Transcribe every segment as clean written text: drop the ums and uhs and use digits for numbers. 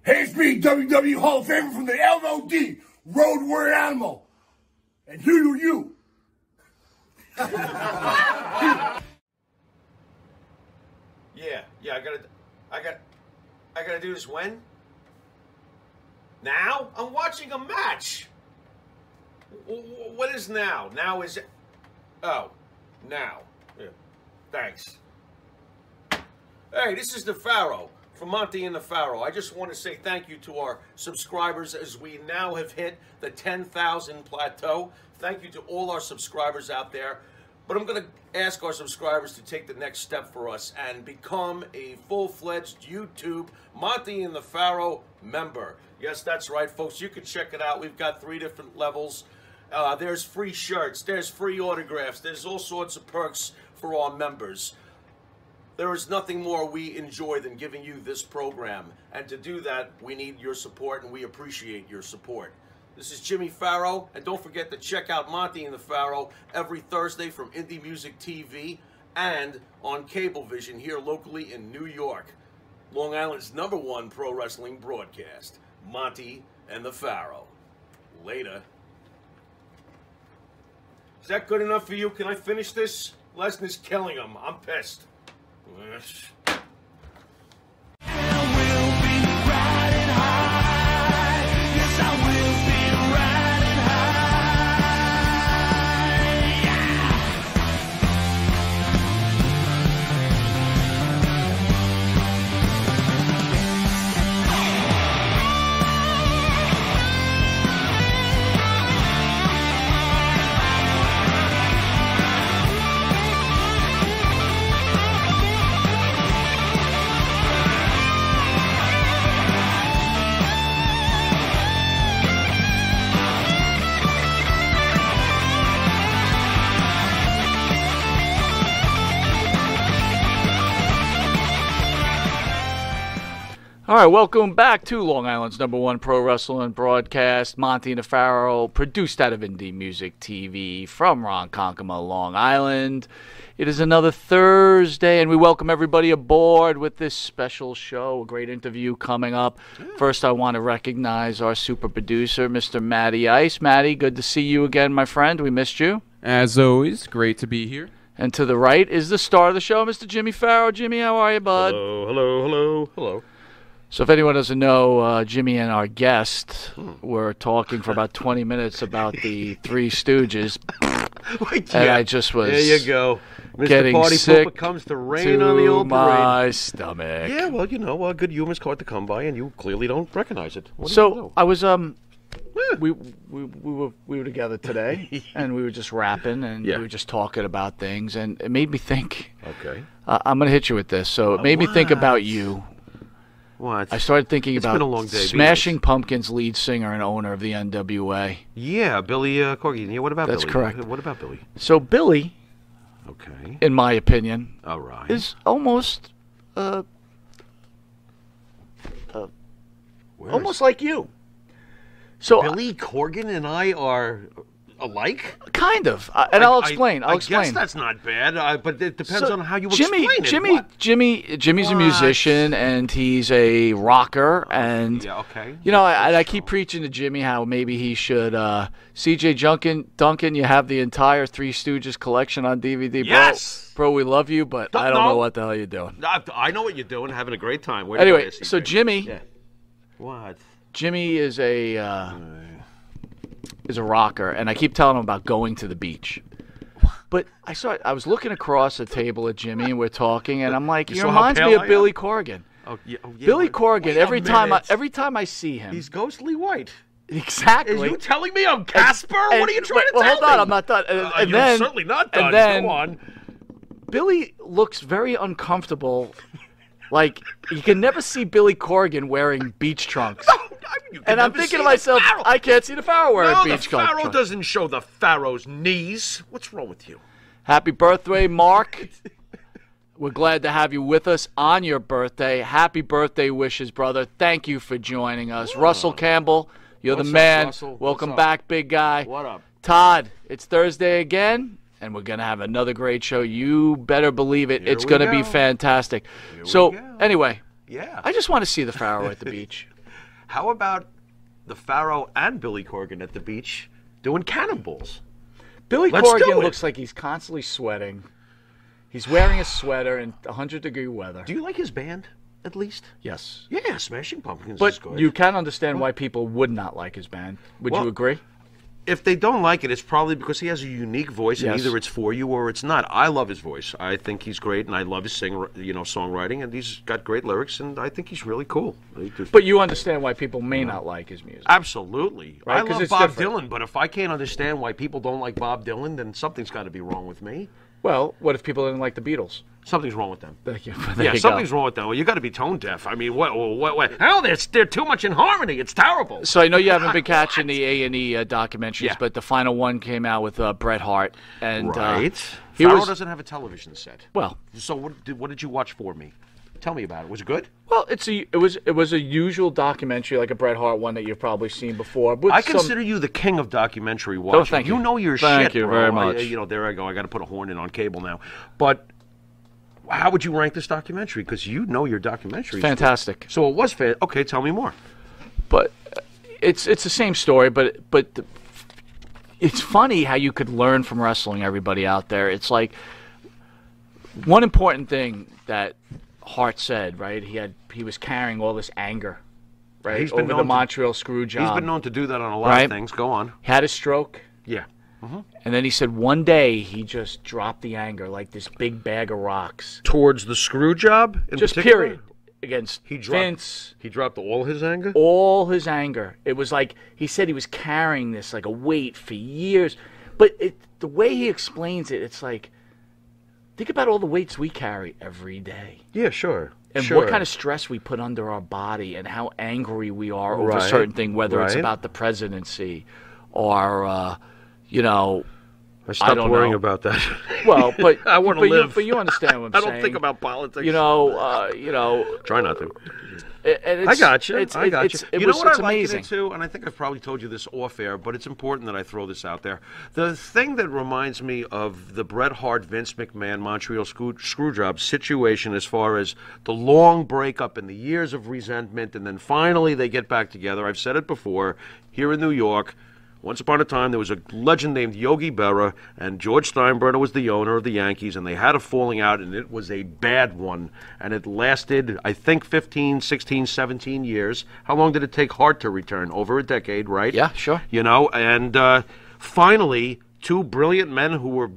Hey, it's me, WW Hall of Famer from the LOD, Road Warrior Animal. And who are you? Yeah, I gotta do this when? Now? I'm watching a match. What is now? Now is it? Oh, now. Yeah. Thanks. Hey, this is the Pharaoh from Monty and the Pharaoh. I just want to say thank you to our subscribers as we now have hit the 10,000 plateau. Thank you to all our subscribers out there. But I'm going to ask our subscribers to take the next step for us and become a full-fledged YouTube Monty and the Pharaoh member. Yes, that's right, folks. You can check it out. We've got 3 different levels. There's free shirts. There's free autographs. There's all sorts of perks for our members. There is nothing more we enjoy than giving you this program. And to do that, we need your support, and we appreciate your support. This is Jimmy Pharaoh, and don't forget to check out Monty and the Pharaoh every Thursday from Indie Music TV and on Cablevision here locally in New York. Long Island's #1 pro wrestling broadcast, Monty and the Pharaoh. Later. Is that good enough for you? Can I finish this? Lesnar's killing him. I'm pissed. All right, welcome back to Long Island's #1 pro wrestling broadcast, Monty and the Pharaoh, produced out of Indie Music TV from Ronkonkoma, Long Island. It is another Thursday, and we welcome everybody aboard with this special show, a great interview coming up. First, I want to recognize our super producer, Mr. Matty Ice. Matty, good to see you again, my friend. We missed you. As always, great to be here. And to the right is the star of the show, Mr. Jimmy Pharaoh. Jimmy, how are you, bud? Hello. So if anyone doesn't know, Jimmy and our guest were talking for about 20 minutes about the Three Stooges. And I just was there you go. Mr. getting Party sick Pooper comes to rain on the old parade. my stomach. Yeah, well, you know, good humor's hard to come by, and you clearly don't recognize it. What do you So do? I was we were together today, and we were just rapping, and we were just talking about things, and it made me think. Okay. I'm gonna hit you with this. So it made me think about you. What? I started thinking It's about been a long day, Smashing Pumpkins lead singer and owner of the NWA. Yeah, Billy Corgan. Yeah, what about That's Billy? correct. What about Billy? So Billy, Okay. in my opinion, All right. is almost almost like you. So Billy Corgan and I are alike? kind of, and I'll explain. I guess that's not bad, but it depends on how you Jimmy, explain it. Jimmy's a musician, and he's a rocker, and Yeah, okay. you know, I keep preaching to Jimmy how maybe he should. C.J. Duncan, you have the entire Three Stooges collection on DVD, bro. Yes! Bro, we love you, but I don't know what the hell you're doing. I know what you're doing, having a great time. Anyway, so Jimmy, Yeah. What? Jimmy is a rocker, and I keep telling him about going to the beach. But I was looking across the table at Jimmy, and we're talking, and I'm like, he saw how reminds me pale of I Billy am? Corgan. Oh, yeah, Billy Corgan. Wait a Every time minute. I see him, He's ghostly white. exactly. Are you telling me I'm Casper? What are you trying to tell me? Well, hold on, I'm not done. And you're then, certainly not done. And then Go on. Billy looks very uncomfortable. Like, you can never see Billy Corgan wearing beach trunks. And I'm thinking to myself, I can't see the Pharaoh wearing beach trunks. The Pharaoh doesn't show the Pharaoh's knees. What's wrong with you? Happy birthday, Mark. We're glad to have you with us on your birthday. Happy birthday wishes, brother. Thank you for joining us. Russell Campbell, you're What's the up, man. Russell? Welcome What's up? back, big guy. What up? Todd, it's Thursday again, and we're going to have another great show. You better believe it. Here It's we going to be go. fantastic. Here we So, go. anyway, Yeah. I just want to see the Pharaoh at the beach. How about the Pharaoh and Billy Corgan at the beach doing cannonballs? Billy Let's do Corgan it. looks like he's constantly sweating. He's wearing a sweater in 100-degree weather. Do you like his band, at least? Yes. Yeah, Smashing Pumpkins is But good. you can understand why people would not like his band. Would Well, you agree? If they don't like it, it's probably because he has a unique voice, and Yes. either it's for you or it's not. I love his voice. I think he's great, and I love his songwriting, and he's got great lyrics, and I think he's really cool. But you understand why people may not like his music. Absolutely. Right, I 'cause love it's Bob different. Dylan, but if I can't understand why people don't like Bob Dylan, then something's got to be wrong with me. Well, what if people didn't like the Beatles? Something's wrong with them. Thank you. Yeah, something's wrong with them. Well, you got to be tone deaf. I mean, what? Hell, they're too much in harmony. It's terrible. So I know you haven't been catching the A&E documentaries, Yeah. but the final one came out with Bret Hart, and Right. he Farrell was doesn't have a television set. well. So what did you watch for me? Tell me about it. Was it good? Well, it was a usual documentary, like a Bret Hart one that you've probably seen before. With I some- consider you the king of documentary watching. thank you. You know your Thank shit, you bro. very much. There I go. I got to put a horn in on cable now. But how would you rank this documentary? Because you know your documentaries. fantastic. So it was okay. Tell me more. But it's the same story, but it's funny how you could learn from wrestling. Everybody out there, it's like one important thing that Hart said. Right, he was carrying all this anger, right, He's been over the known to- Montreal screw job. He's been known to do that on a lot Right. of things. Go on. He had a stroke, Yeah. and then he said one day he just dropped the anger like this big bag of rocks. Towards the screw job in Just particular? period against He dropped, Vince. He dropped all his anger? All his anger. It was like he said he was carrying this like a weight for years. But the way he explains it, it's like, think about all the weights we carry every day. Yeah, sure. And sure. what kind of stress we put under our body and how angry we are over a Right, certain thing, whether it's right. about the presidency or, you know, I stopped don't worrying know. about that. well, but I want to but live. but you understand what I'm I saying. don't think about politics. you know, Try not to. and it's, I got you. It's, I got it's, you. It You was, know what it's I like in amazing. it too, and I think I've probably told you this off air, but it's important that I throw this out there. The thing that reminds me of the Bret Hart, Vince McMahon, Montreal Screwjob situation, as far as the long breakup and the years of resentment, and then finally they get back together. I've said it before here in New York. Once upon a time, there was a legend named Yogi Berra, and George Steinbrenner was the owner of the Yankees, and they had a falling out, and it was a bad one. And it lasted, I think, 15, 16, 17 years. How long did it take Hart to return? Over a decade, right? Yeah, sure. You know, and finally, two brilliant men who were,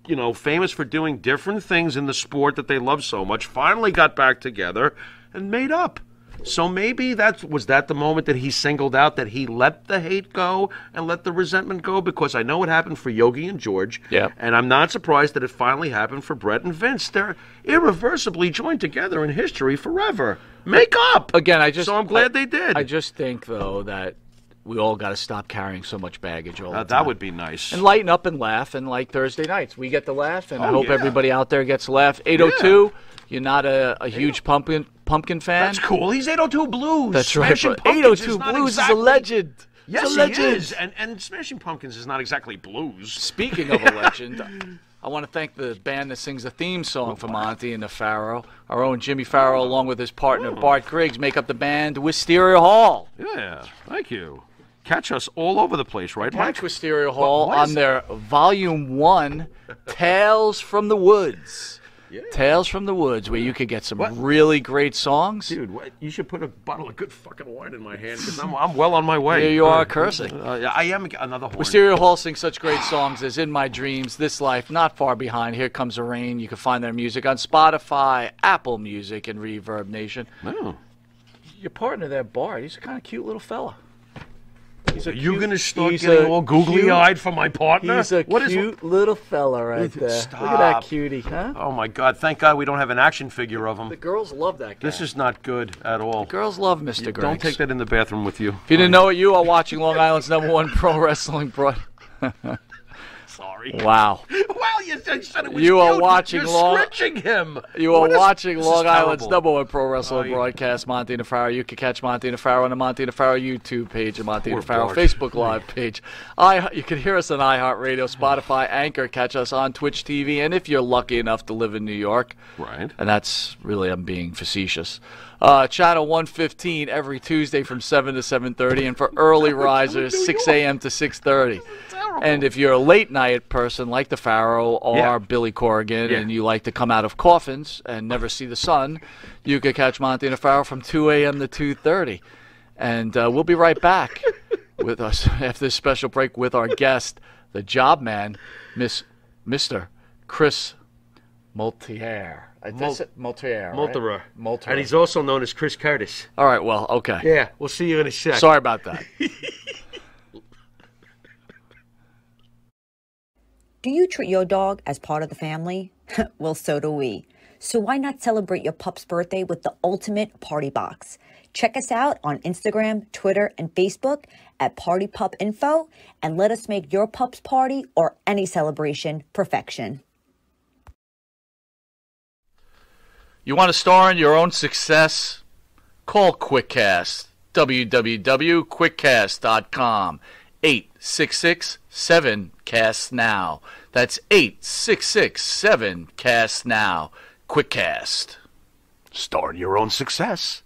you know, famous for doing different things in the sport that they loved so much, finally got back together and made up. So maybe was that the moment that he singled out, that he let the hate go and let the resentment go? Because I know it happened for Yogi and George. Yeah. And I'm not surprised that it finally happened for Brett and Vince. They're irreversibly joined together in history forever. Make up! Again, So I'm glad they did. I just think, though, that we all got to stop carrying so much baggage all the time. that would be nice. And lighten up and laugh, and like Thursday nights, we get to laugh, and I Oh, hope yeah. everybody out there gets to laugh. 802, you're not a huge pumpkin fan? That's cool. He's 802 Blues. That's right. Smashing But Pumpkins 802 not Blues exactly... is a legend. Yes, it's a legend. he is. And Smashing Pumpkins is not exactly blues. Speaking of a legend, I want to thank the band that sings the theme song for Monty and the Pharaoh. Our own Jimmy Farrow, along with his partner Bart Griggs, make up the band Wisteria Hall. Yeah, thank you. Catch us all over the place, right, Mike? Catch Wisteria Hall what on is their Volume 1, Tales from the Woods. Yeah. Tales from the Woods, where you could get some really great songs. Dude, you should put a bottle of good fucking wine in my hand, because I'm well on my way. Here you are cursing. I am another horn. Wisteria Hall sings such great songs as In My Dreams, This Life, Not Far Behind, Here Comes the Rain. You can find their music on Spotify, Apple Music, and Reverb Nation. Oh. Your partner there, Bart, he's a kind of cute little fella. He's a Are you cute- going to start he's getting a all googly-eyed for my partner? He's a What is- cute little fella right there. Stop. Look at that cutie, huh? Oh, my God. Thank God we don't have an action figure of him. The girls love that guy. This is not good at all. Girls love Mr. Griggs. Don't take that in the bathroom with you. If you didn't know it, you are watching Long Island's #1 pro wrestling broad. Sorry. Wow. Well, You said it was You are cute. watching You're Long- stretching him. You are watching this is Long Island's terrible. #1 pro wrestling broadcast, Monty Nefaro. You can catch Monty Nefaro on the Monty Nefaro YouTube page and Monty Poor Nefaro Bart. Facebook Live page. You can hear us on iHeartRadio, Spotify, Anchor. Catch us on Twitch TV, and if you're lucky enough to live in New York, Right. and that's really, I'm being facetious, channel 115 every Tuesday from 7 to 7:30, and for early risers, 6 a.m. to 6:30. And if you're a late night person like the Pharaoh or Billy Corrigan, and you like to come out of coffins and never see the sun, you could catch Monty and the Pharaoh from 2 a.m. to 2:30. And we'll be right back with us after this special break with our guest, the job man, Mr. Chris Multerer. That's it? Multerer, right? Multerer. Multerer. And he's also known as Chris Curtis. All right, well, okay. Yeah, we'll see you in a sec. Sorry about that. Do you treat your dog as part of the family? Well, so do we. So why not celebrate your pup's birthday with the ultimate party box? Check us out on Instagram, Twitter, and Facebook at Party Pup Info, and let us make your pup's party or any celebration perfection. You want to star in your own success? Call QuickCast. www.quickcast.com. 866-7-CAST-NOW. That's 866-7-CAST-NOW. QuickCast. Star in your own success.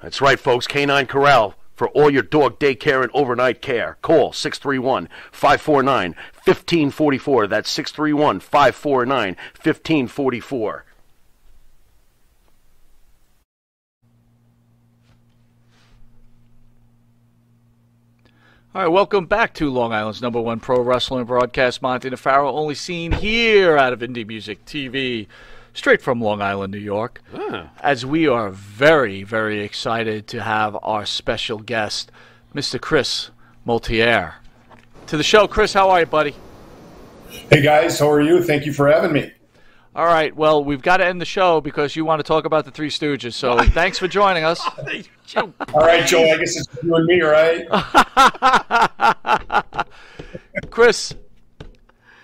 That's right, folks. Canine Corral for all your dog daycare and overnight care. Call 631-549-1544. That's 631-549-1544. All right, welcome back to Long Island's #1 pro wrestling broadcast, Monty Nefaro, only seen here out of Indie Music TV, straight from Long Island, New York. As we are very, very excited to have our special guest, Mr. Chris Multerer, to the show. Chris, how are you, buddy? Hey guys, how are you? Thank you for having me. All right, well, we've got to end the show because you want to talk about the Three Stooges, so thanks for joining us. All right, Joe, I guess it's you and me, right? Chris,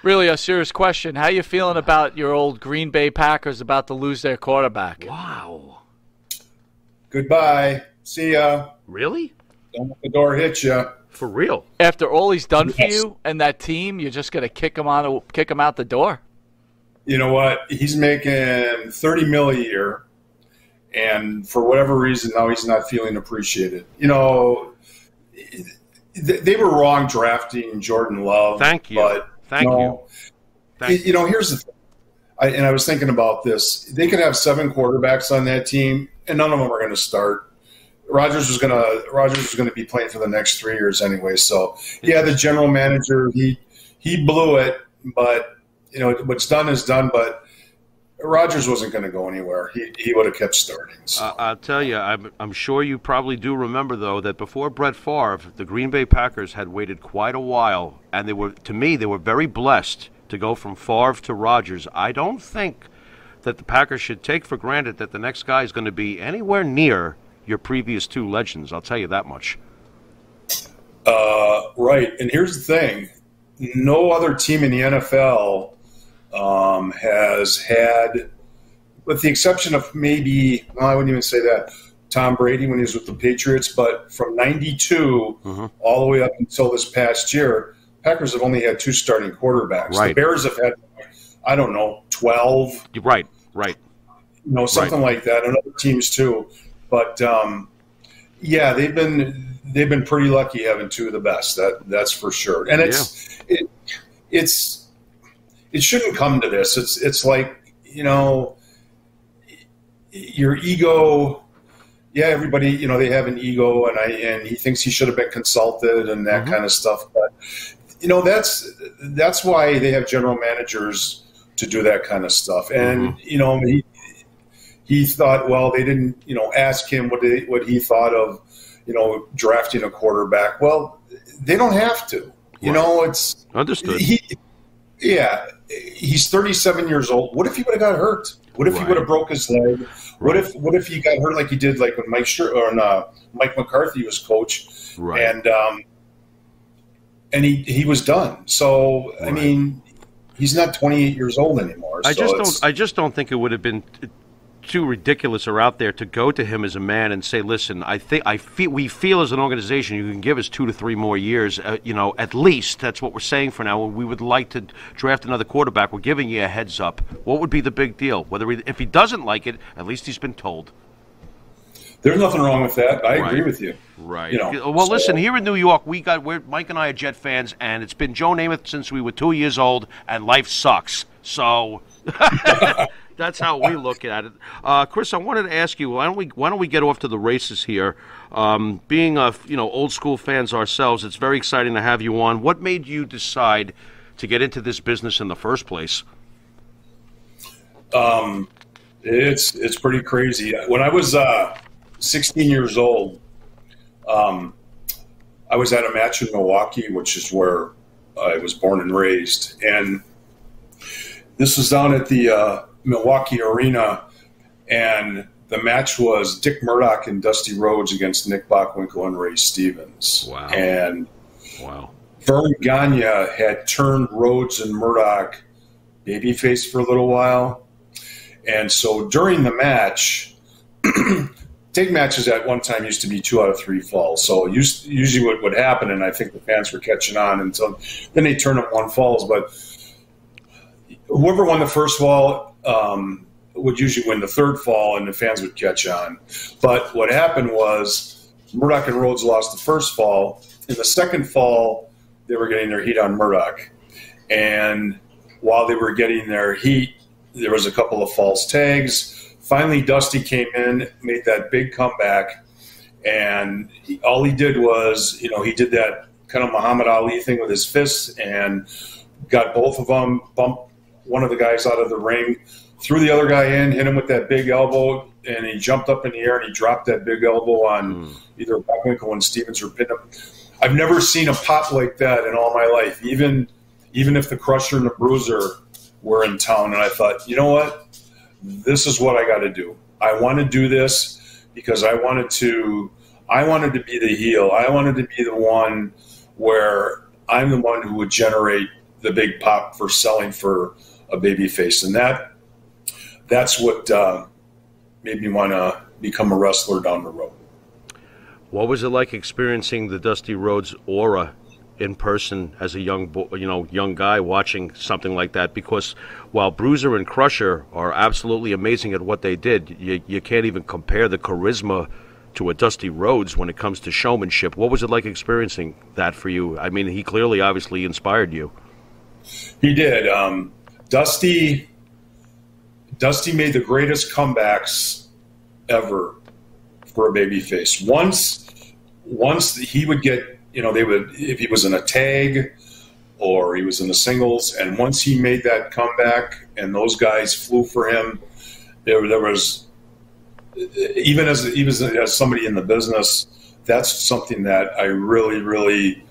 really a serious question. How you feeling about your old Green Bay Packers about to lose their quarterback? Wow. Goodbye. See ya. Really? Don't let the door hit you. For real? After all he's done for Yes. you and that team, you're just going to kick him out the door? You know what? He's making $30 million a year, and for whatever reason, now he's not feeling appreciated. You know, they were wrong drafting Jordan Love. Thank you. But, Thank you. You know, here's the thing. I was thinking about this. They could have 7 quarterbacks on that team, and none of them are going to start. Rogers was going to be playing for the next 3 years anyway. So, yeah, the general manager, he blew it, but you know, what's done is done, but Rodgers wasn't going to go anywhere. He would have kept starting. So. I'll tell you, I'm sure you probably do remember, though, that before Brett Favre, the Green Bay Packers had waited quite a while, and they were very blessed to go from Favre to Rodgers. I don't think that the Packers should take for granted that the next guy is going to be anywhere near your previous 2 legends. I'll tell you that much. Right, and here's the thing. No other team in the NFL has had, with the exception of maybe, well, I wouldn't even say that, Tom Brady when he was with the Patriots, but from 92 all the way up until this past year, Packers have only had 2 starting quarterbacks. Right. The Bears have had, I don't know, 12. Right. You know, something like that, and other teams too. But, yeah, they've been pretty lucky having 2 of the best. That's for sure. And it shouldn't come to this. It's like, you know, your ego. Yeah, everybody, you know, they have an ego, and he thinks he should have been consulted and that kind of stuff. But you know, that's why they have general managers to do that kind of stuff. And you know, he thought, well, they didn't, you know, ask him what he thought of, you know, drafting a quarterback. Well, they don't have to. You know, it's understood. He's 37 years old. What if he would have got hurt? What if he would have broke his leg? What if he got hurt like he did, like when Mike McCarthy was coach? Right. And and he was done. So I mean, he's not 28 years old anymore. I just don't think it would have been too ridiculous or out there to go to him as a man and say, listen, we feel as an organization you can give us 2 to 3 more years, at least. That's what we're saying for now. We would like to draft another quarterback. We're giving you a heads up. What would be the big deal? If he doesn't like it, at least he's been told. There's nothing wrong with that. I agree with you. Right. Listen, here in New York, Mike and I are Jet fans, and it's been Joe Namath since we were 2 years old, and life sucks. So that's how we look at it. Chris, I wanted to ask you, why don't we get off to the races here? Being old school fans ourselves, it's very exciting to have you on. What made you decide to get into this business in the first place? It's pretty crazy. When I was 16 years old, I was at a match in Milwaukee, which is where I was born and raised, and this was down at the Milwaukee Arena, and the match was Dick Murdoch and Dusty Rhodes against Nick Bockwinkel and Ray Stevens. Wow. And Vern Gagne had turned Rhodes and Murdoch babyface for a little while. And so during the match, tag matches at one time used to be 2 out of 3 falls. So usually what would happen, and I think the fans were catching on, and so then they turned up 1 falls. But whoever won the first fall would usually win the third fall, and the fans would catch on. But what happened was Murdoch and Rhodes lost the first fall. In the second fall, they were getting their heat on Murdoch. And while they were getting their heat, there was a couple of false tags. Finally, Dusty came in, made that big comeback, and all he did was, he did that kind of Muhammad Ali thing with his fists and got both of them, bumped one of the guys out of the ring, threw the other guy in, hit him with that big elbow, and he jumped up in the air and he dropped that big elbow on either Bockwinkel and Stevens or pinned him. I've never seen a pop like that in all my life, even if the Crusher and the Bruiser were in town. And I thought, you know what? This is what I got to do. I want to do this because I wanted to be the heel. I wanted to be the one where I'm the one who would generate the big pop for selling for a baby face. And that's what made me want to become a wrestler down the road. What was it like experiencing the Dusty Rhodes aura in person as a young guy watching something like that? Because while Bruiser and Crusher are absolutely amazing at what they did, you can't even compare the charisma to a Dusty Rhodes when it comes to showmanship. What was it like experiencing that for you? I mean, he clearly, obviously inspired you. He did. Dusty made the greatest comebacks ever for a babyface. Once he would get, if he was in a tag or he was in the singles, and once he made that comeback and those guys flew for him, there was, even as somebody in the business, that's something that I really, really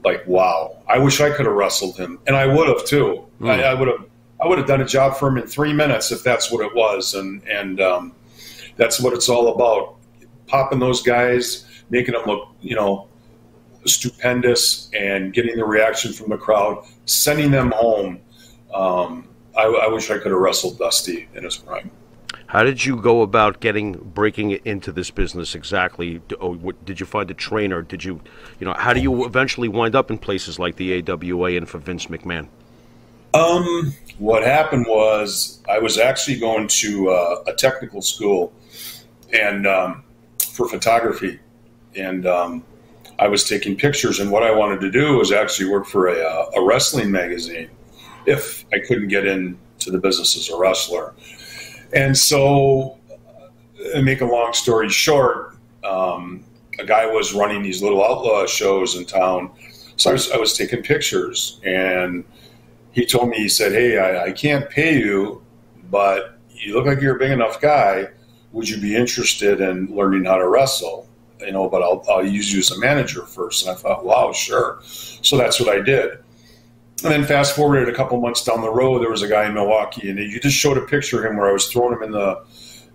like. Wow, I wish I could have wrestled him, and I would have too. I would have done a job for him in 3 minutes if that's what it was, and that's what it's all about: popping those guys, making them look, stupendous, and getting the reaction from the crowd, sending them home. I wish I could have wrestled Dusty in his prime. How did you go about breaking into this business exactly? Did you find a trainer? Did you, how do you eventually wind up in places like the AWA and for Vince McMahon? What happened was I was actually going to a technical school and for photography, and I was taking pictures. And what I wanted to do was actually work for a wrestling magazine if I couldn't get into the business as a wrestler. And so, to make a long story short, a guy was running these little outlaw shows in town. So I was taking pictures, and he told me, he said, "Hey, I can't pay you, but you look like you're a big enough guy. Would you be interested in learning how to wrestle? But I'll use you as a manager first." And I thought, wow, sure. So that's what I did. And then fast forwarded a couple months down the road, there was a guy in Milwaukee, and you just showed a picture of him where I was throwing him into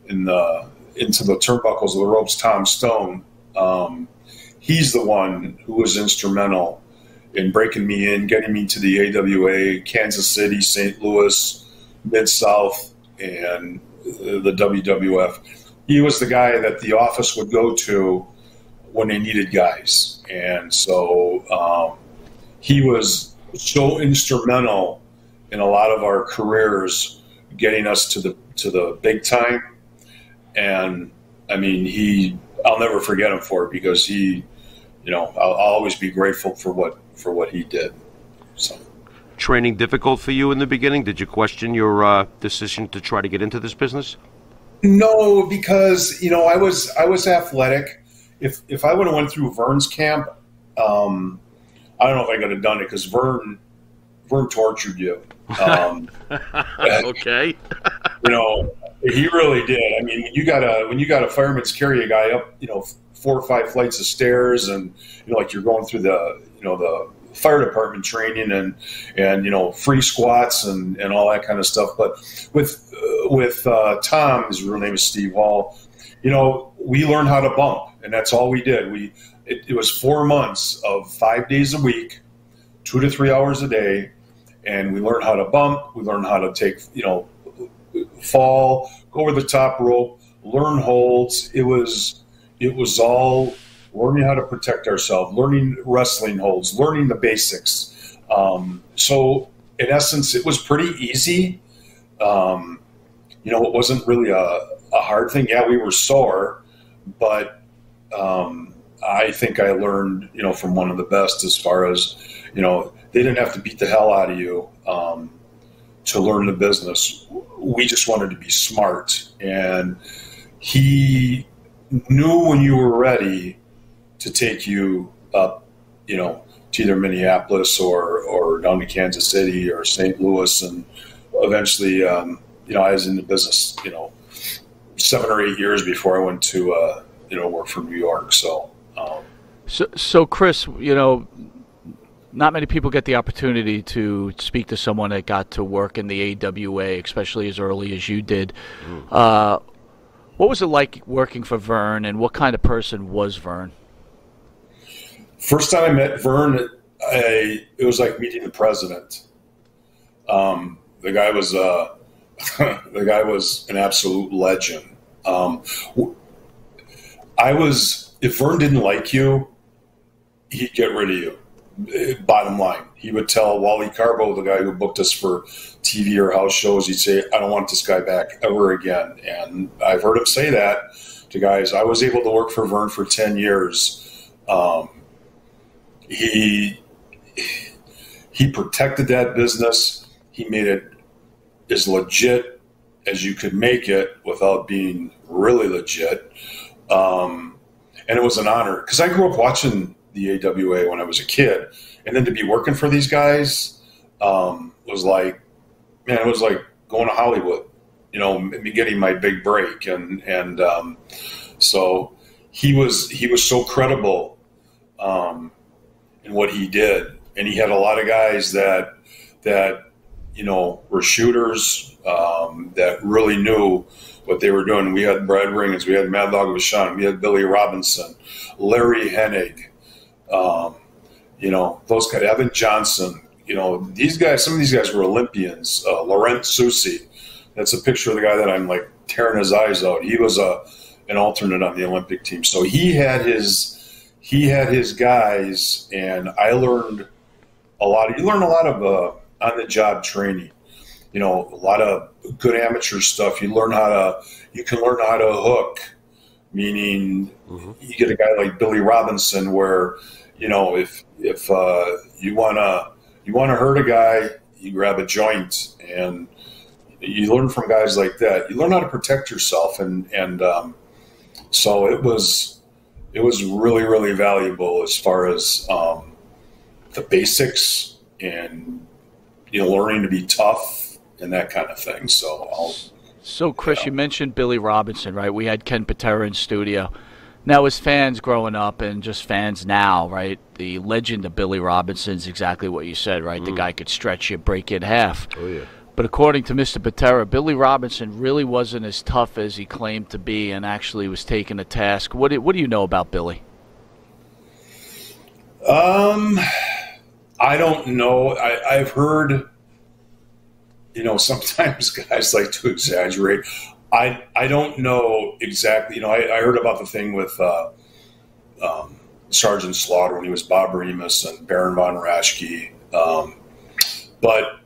the turnbuckles of the ropes. Tom Stone, he's the one who was instrumental and breaking me in, getting me to the AWA, Kansas City, St. Louis, Mid-South, and the WWF. He was the guy that the office would go to when they needed guys. And so he was so instrumental in a lot of our careers, getting us to the big time. And I mean, I'll never forget him for it, because he, I'll always be grateful for what he did. So, Training difficult for you in the beginning? Did you question your decision to try to get into this business? No, because I was athletic. If I would have went through Vern's camp, I don't know if I could have done it, because Vern tortured you. Okay. He really did. I mean, when you got a fireman's carry a guy up, 4 or 5 flights of stairs, and like you're going through the fire department training and free squats and all that kind of stuff. But with Tom, his real name is Steve Hall, we learned how to bump, and that's all we did. It was 4 months of 5 days a week, 2 to 3 hours a day, and we learned how to bump. We learned how to take, fall, go over the top rope, learn holds. It was all learning how to protect ourselves, learning wrestling holds, learning the basics. So in essence, it was pretty easy. It wasn't really a hard thing. Yeah, we were sore, but I think I learned, from one of the best, as far as, they didn't have to beat the hell out of you to learn the business. We just wanted to be smart, and he knew when you were ready to take you up, to either Minneapolis or down to Kansas City or St. Louis. And eventually, I was in the business, 7 or 8 years before I went to, work for New York. So Chris, not many people get the opportunity to speak to someone that got to work in the AWA, especially as early as you did. What was it like working for Vern, and what kind of person was Vern? First time I met Vern, it was like meeting the president. The guy was an absolute legend. If Vern didn't like you, he'd get rid of you. Bottom line, he would tell Wally Carbo, the guy who booked us for TV or house shows, he'd say, "I don't want this guy back ever again." And I've heard him say that to guys. I was able to work for Vern for 10 years. He protected that business. He made it as legit as you could make it without being really legit. And it was an honor, because I grew up watching the AWA when I was a kid, and then to be working for these guys was like, man, it was like going to Hollywood, me getting my big break, and so he was so credible in what he did, and he had a lot of guys that were shooters that really knew what they were doing. We had Brad Ringens, we had Mad Dog Vachon, we had Billy Robinson, Larry Hennig. Those guys, Evan Johnson, these guys, some of these guys were Olympians. Laurent Soucy, that's a picture of the guy that I'm like tearing his eyes out. He was an alternate on the Olympic team. So he had his guys, and I learned a lot. You learn a lot of on the job training. A lot of good amateur stuff. You can learn how to hook, meaning you get a guy like Billy Robinson where, if you wanna hurt a guy, you grab a joint, and you learn from guys like that. You learn how to protect yourself, and so it was really, really valuable as far as the basics and learning to be tough and that kind of thing. So Chris, you mentioned Billy Robinson, right? We had Ken Patera in studio. Now, as fans growing up and just fans now, right, the legend of Billy Robinson is exactly what you said, right? The guy could stretch you, break you in half. Oh, yeah. But according to Mr. Patera, Billy Robinson really wasn't as tough as he claimed to be, and actually was taking a task. What do you know about Billy? I don't know. I've heard, sometimes guys like to exaggerate. I don't know exactly. I heard about the thing with Sergeant Slaughter when he was Bob Remus and Baron von Raschke. But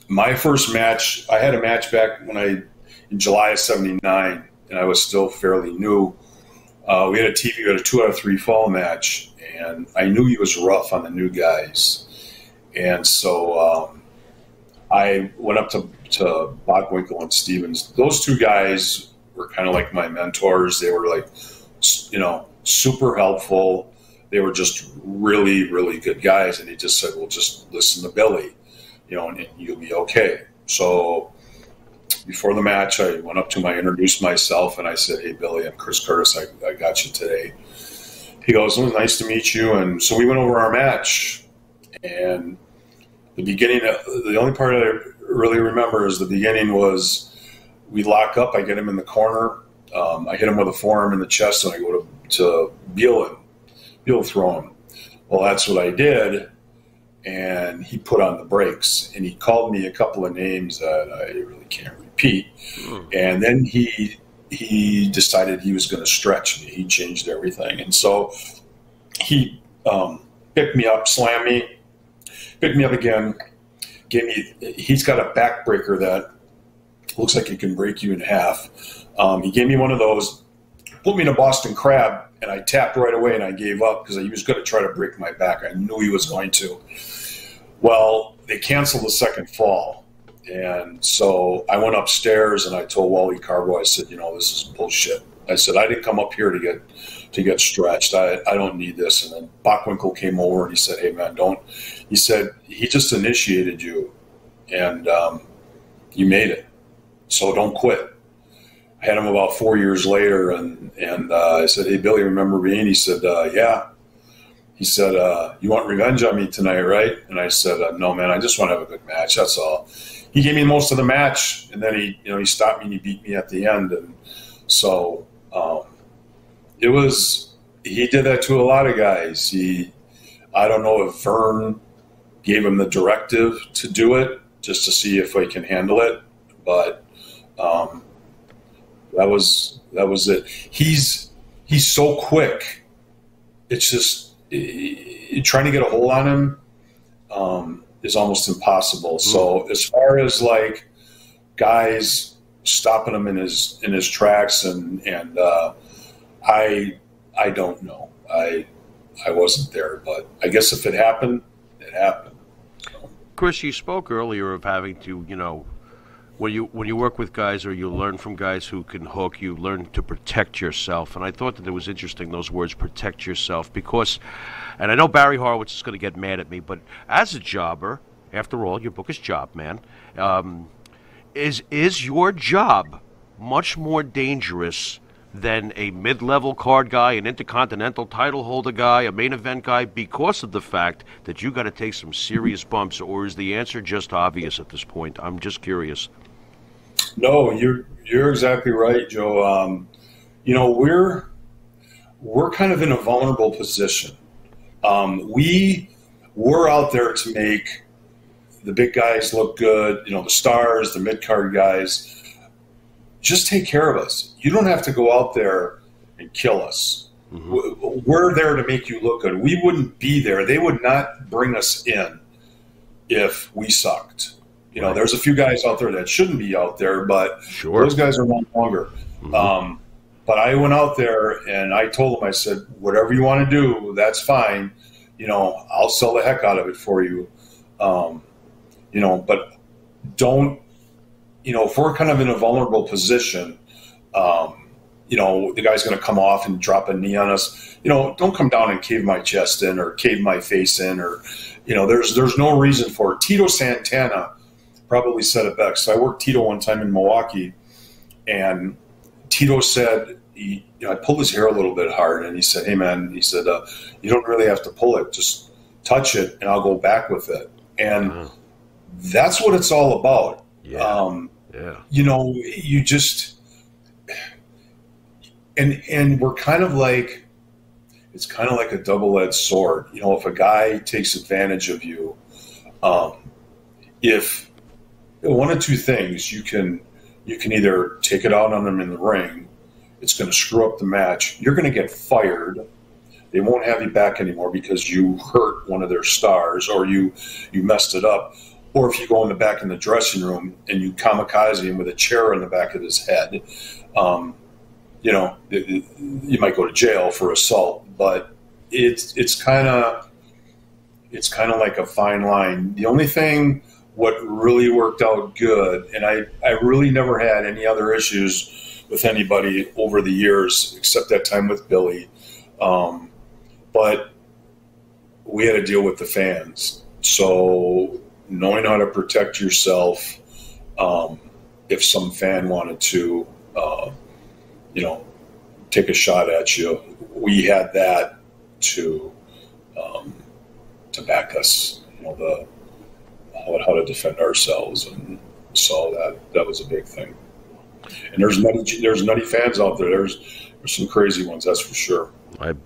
my first match, I had a match back in July of '79, and I was still fairly new. We had a 2 out of 3 fall match, and I knew he was rough on the new guys. And so I went up to Bockwinkel and Stevens. Those two guys were kind of like my mentors. They were like, super helpful. They were just really, really good guys. And he just said, well, just listen to Billy, and you'll be okay. So before the match, I went up to him, I introduced myself, and I said, hey, Billy, I'm Chris Curtis. I got you today. He goes, well, nice to meet you. And so we went over our match. And the only part I really remember is the beginning was we lock up. I get him in the corner. I hit him with a forearm in the chest, and I go to Beal throw him. Well, that's what I did. And he put on the brakes, and he called me a couple of names that I really can't repeat. And then he decided he was going to stretch me. He changed everything. And so he picked me up, slammed me, picked me up again, he's got a backbreaker that looks like it can break you in half. He gave me one of those, put me in a Boston Crab, and I tapped right away, and I gave up because he was going to try to break my back. I knew he was going to. Well, they canceled the second fall. And so I went upstairs, and I told Wally Carbo, I said, this is bullshit. I said, I didn't come up here to get stretched. I don't need this. And then Bockwinkel came over, and he said, hey, man, don't. He said, he just initiated you, and you made it. So don't quit. I had him about 4 years later, and I said, hey, Billy, remember me? And he said, yeah. He said, you want revenge on me tonight, right? And I said, no, man, I just want to have a good match. That's all. He gave me most of the match, and then he stopped me and he beat me at the end. And so he did that to a lot of guys. I don't know if Vern gave him the directive to do it just to see if I can handle it, but that was it. He's so quick. It's just trying to get a hold on him is almost impossible. So as far as like guys stopping him in his tracks, and I don't know. I wasn't there, but I guess if it happened, it happened. So. Chris, you spoke earlier of having to, when you work with guys or you learn from guys who can hook, you learn to protect yourself. And I thought that it was interesting, those words, protect yourself, because, and I know Barry Horowitz is going to get mad at me, but as a jobber, after all, your book is Job Man, is your job much more dangerous than a mid-level card guy, an intercontinental title holder guy, a main event guy, because of the fact that you got to take some serious bumps? Or is the answer just obvious at this point? I'm just curious. No, you're exactly right, Joe. We're kind of in a vulnerable position. We're out there to make the big guys look good, the stars, the mid-card guys. Just take care of us. You don't have to go out there and kill us. Mm-hmm. We're there to make you look good. We wouldn't be there. They would not bring us in if we sucked. Right. There's a few guys out there that shouldn't be out there, but sure, those guys are no longer. Mm-hmm. But I went out there and I told them, I said, whatever you want to do, that's fine. I'll sell the heck out of it for you. But don't, if we're kind of in a vulnerable position, the guy's going to come off and drop a knee on us. Don't come down and cave my chest in or cave my face in, or, there's no reason for it. Tito Santana probably said it best. I worked Tito one time in Milwaukee, and Tito said, I pulled his hair a little bit hard, and he said, hey, man, he said, you don't really have to pull it. Just touch it, and I'll go back with it. And that's what it's all about. Yeah. You just, and we're kind of like, it's kind of like a double-edged sword. You know, if a guy takes advantage of you, if one of two things, you can either take it out on him in the ring. It's going to screw up the match. You're going to get fired. They won't have you back anymore because you hurt one of their stars or you messed it up. Or if you go in the back in the dressing room and you kamikaze him with a chair in the back of his head, you know, you might go to jail for assault. But it's kind of like a fine line. The only thing what really worked out good, and I really never had any other issues with anybody over the years except that time with Billy. But we had to deal with the fans. So knowing how to protect yourself, if some fan wanted to, you know, take a shot at you, we had that to back us, you know, how to defend ourselves. And so that was a big thing. And there's nutty fans out there. There's some crazy ones, that's for sure.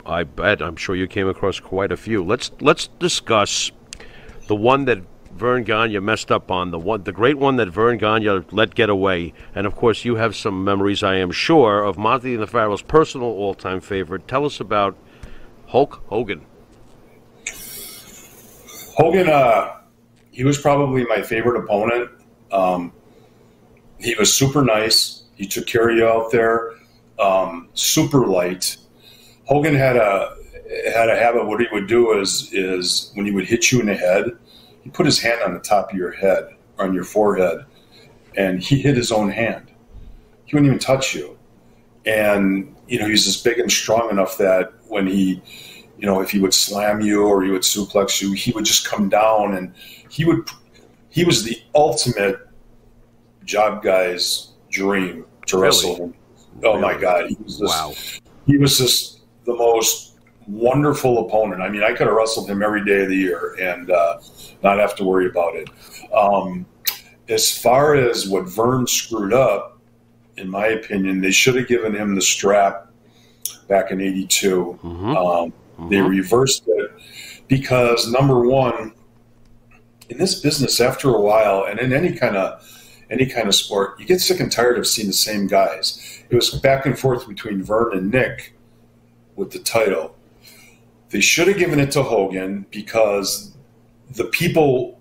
I bet. I'm sure you came across quite a few. Let's discuss the one that Vern Gagne messed up on, the great one that Vern Gagne let get away. And of course, you have some memories, I am sure, of Monty and the Pharaoh's personal all-time favorite. Tell us about Hulk Hogan. Hogan, he was probably my favorite opponent. He was super nice. He took care of you out there. Super light. Hogan had a habit. What he would do is when he would hit you in the head, he put his hand on the top of your head, on your forehead, and he hit his own hand. He wouldn't even touch you. And, you know, he's just big and strong enough that when he, you know, if he would slam you or he would suplex you, he would just come down and he was the ultimate job guy's dream to wrestle him. Oh my God. He was just the most wonderful opponent. I mean, I could have wrestled him every day of the year and not have to worry about it. As far as what Vern screwed up, in my opinion, they should have given him the strap back in '82. They reversed it because, number one, in this business, after a while, and in any kind of sport, you get sick and tired of seeing the same guys. It was back and forth between Vern and Nick with the title. They should have given it to Hogan because the people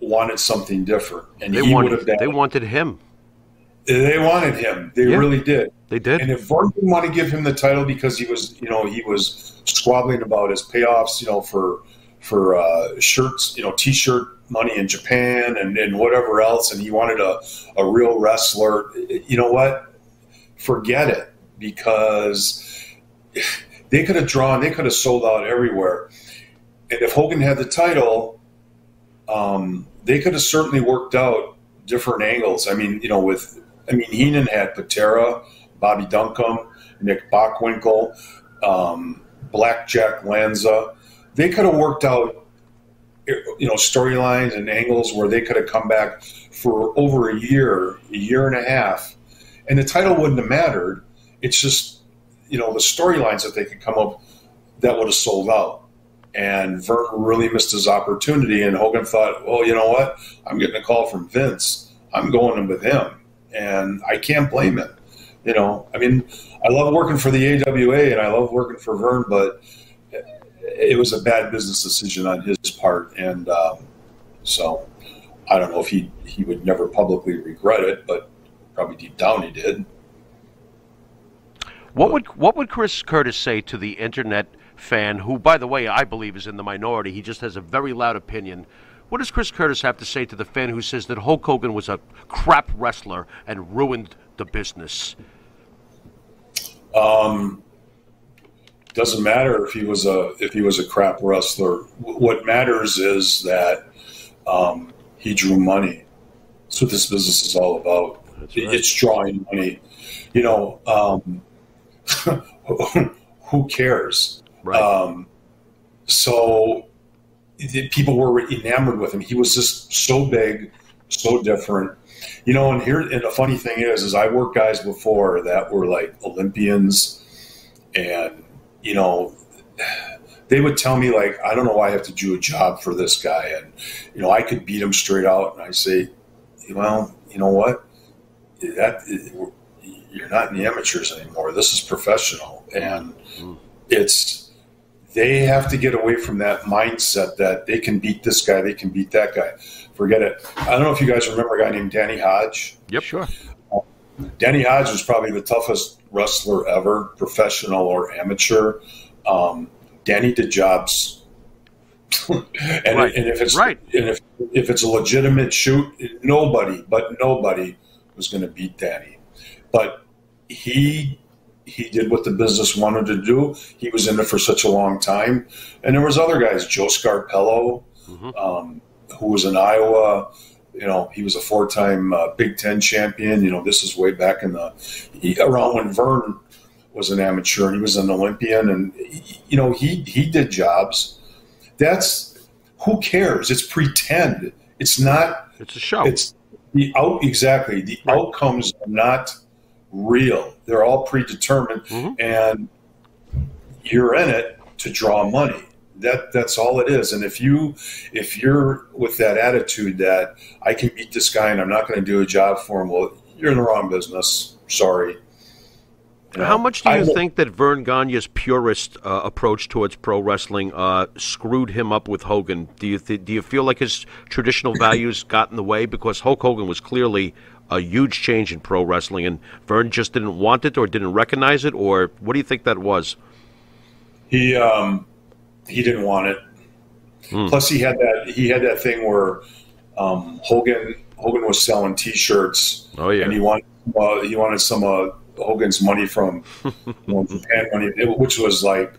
wanted something different, and they wanted him. They wanted him. They really did. They did. And if Vern didn't want to give him the title because he was squabbling about his payoffs, for shirts, T-shirt money in Japan and whatever else, and he wanted a real wrestler, you know what? Forget it, because they could have sold out everywhere. And if Hogan had the title, they could have certainly worked out different angles. I mean, Heenan had Patera, Bobby Duncombe, Nick Bockwinkel, Blackjack Lanza. They could have worked out, storylines and angles where they could have come back for over a year and a half, and the title wouldn't have mattered. It's just, the storylines that they could come up that would have sold out. And Vern really missed his opportunity, and Hogan thought, well, you know what? I'm getting a call from Vince. I'm going with him, and I can't blame him. I love working for the AWA, and I love working for Vern, but it was a bad business decision on his part, and so I don't know if he would never publicly regret it, but probably deep down he did. What would Chris Curtis say to the internet fan, who, by the way, I believe is in the minority? He just has a very loud opinion. What does Chris Curtis have to say to the fan who says that Hulk Hogan was a crap wrestler and ruined the business? Doesn't matter if he was a crap wrestler. What matters is that he drew money. That's what this business is all about. Right. It's drawing money. Who cares? Right. So people were enamored with him. He was just so big, so different. And the funny thing is I worked guys before that were like Olympians and you know, they would tell me, like, I don't know why I have to do a job for this guy. And, you know, I could beat him straight out. And I say, well, you know what? You're not in the amateurs anymore. This is professional. And they have to get away from that mindset that they can beat this guy, they can beat that guy. Forget it. I don't know if you guys remember a guy named Danny Hodge. Yep. Sure. Danny Hodge was probably the toughest wrestler ever, professional or amateur. Danny did jobs, and if it's a legitimate shoot, nobody was going to beat Danny. But he did what the business wanted to do. He was in it for such a long time, and there was other guys, Joe Scarpello, who was in Iowa. You know, he was a 4-time Big Ten champion. You know, this is way back around when Vern was an amateur, and he was an Olympian, and you know, he did jobs. That's, who cares? It's pretend. It's not. It's a show. It's the outcomes are not real. They're all predetermined, and you're in it to draw money. That's all it is. And if you're with that attitude that I can beat this guy and I'm not going to do a job for him, well, you're in the wrong business. Sorry. You know, how much do you think that Vern Gagne's purist approach towards pro wrestling screwed him up with Hogan? Do you feel like his traditional values got in the way? Because Hulk Hogan was clearly a huge change in pro wrestling, and Vern just didn't want it or didn't recognize it, or what do you think that was? He didn't want it. Plus, he had that thing where Hogan was selling T-shirts. Oh yeah, and he wanted some Hogan's money from Japan money, which was like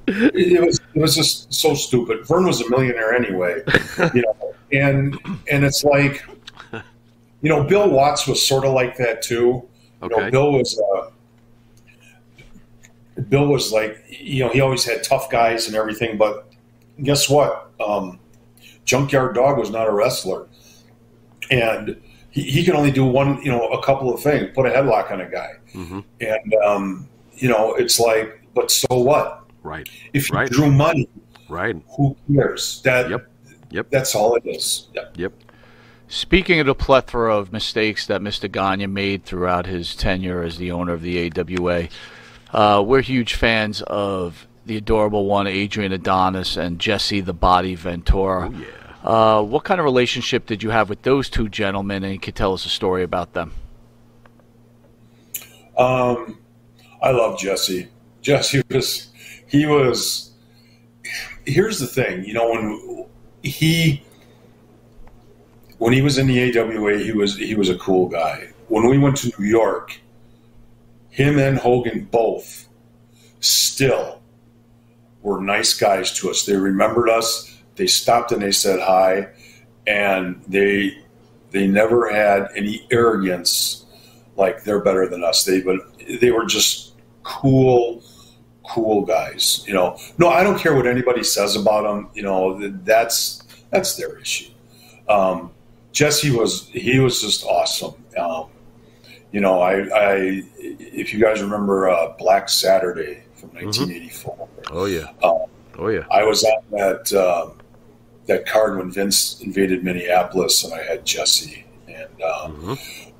it was just so stupid. Vern was a millionaire anyway, you know, and it's like, you know, Bill Watts was sort of like that too. Okay. You know, Bill was like, you know, he always had tough guys and everything, but guess what? Junkyard Dog was not a wrestler, and he can only do a couple of things, put a headlock on a guy. And, you know, it's like, but so what? Right. If you drew money, who cares? That's all it is. Yep. Speaking of the plethora of mistakes that Mr. Gagne made throughout his tenure as the owner of the AWA, we're huge fans of the adorable one, Adrian Adonis, and Jesse the Body Ventura. Oh, yeah. What kind of relationship did you have with those two gentlemen, and you could tell us a story about them? I love Jesse. Jesse was, here's the thing, you know, when he was in the AWA, he was a cool guy. When we went to New York, him and Hogan both still were nice guys to us. They remembered us. They stopped and they said hi, and they never had any arrogance like they're better than us. They were just cool guys. You know, no, I don't care what anybody says about them. You know, that's their issue. Jesse was just awesome. You know, if you guys remember Black Saturday from 1984. Oh yeah. I was on that card when Vince invaded Minneapolis, and I had Jesse. And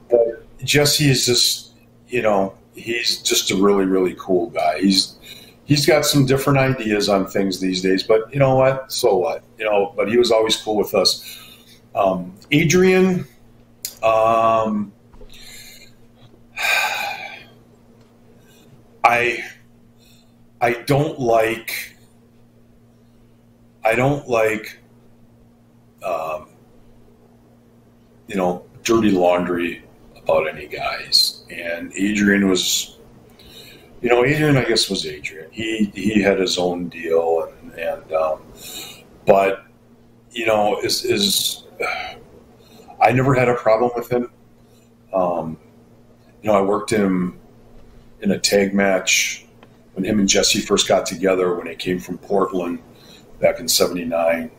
but Jesse is just, you know, he's just a really, really cool guy. He's got some different ideas on things these days, but you know what? So what? You know, but he was always cool with us. Adrian, I don't like you know, dirty laundry about any guys. And Adrian was, you know, I guess was Adrian. He had his own deal, and but you know, I never had a problem with him. You know, I worked him in a tag match when him and Jesse first got together when they came from Portland back in '79.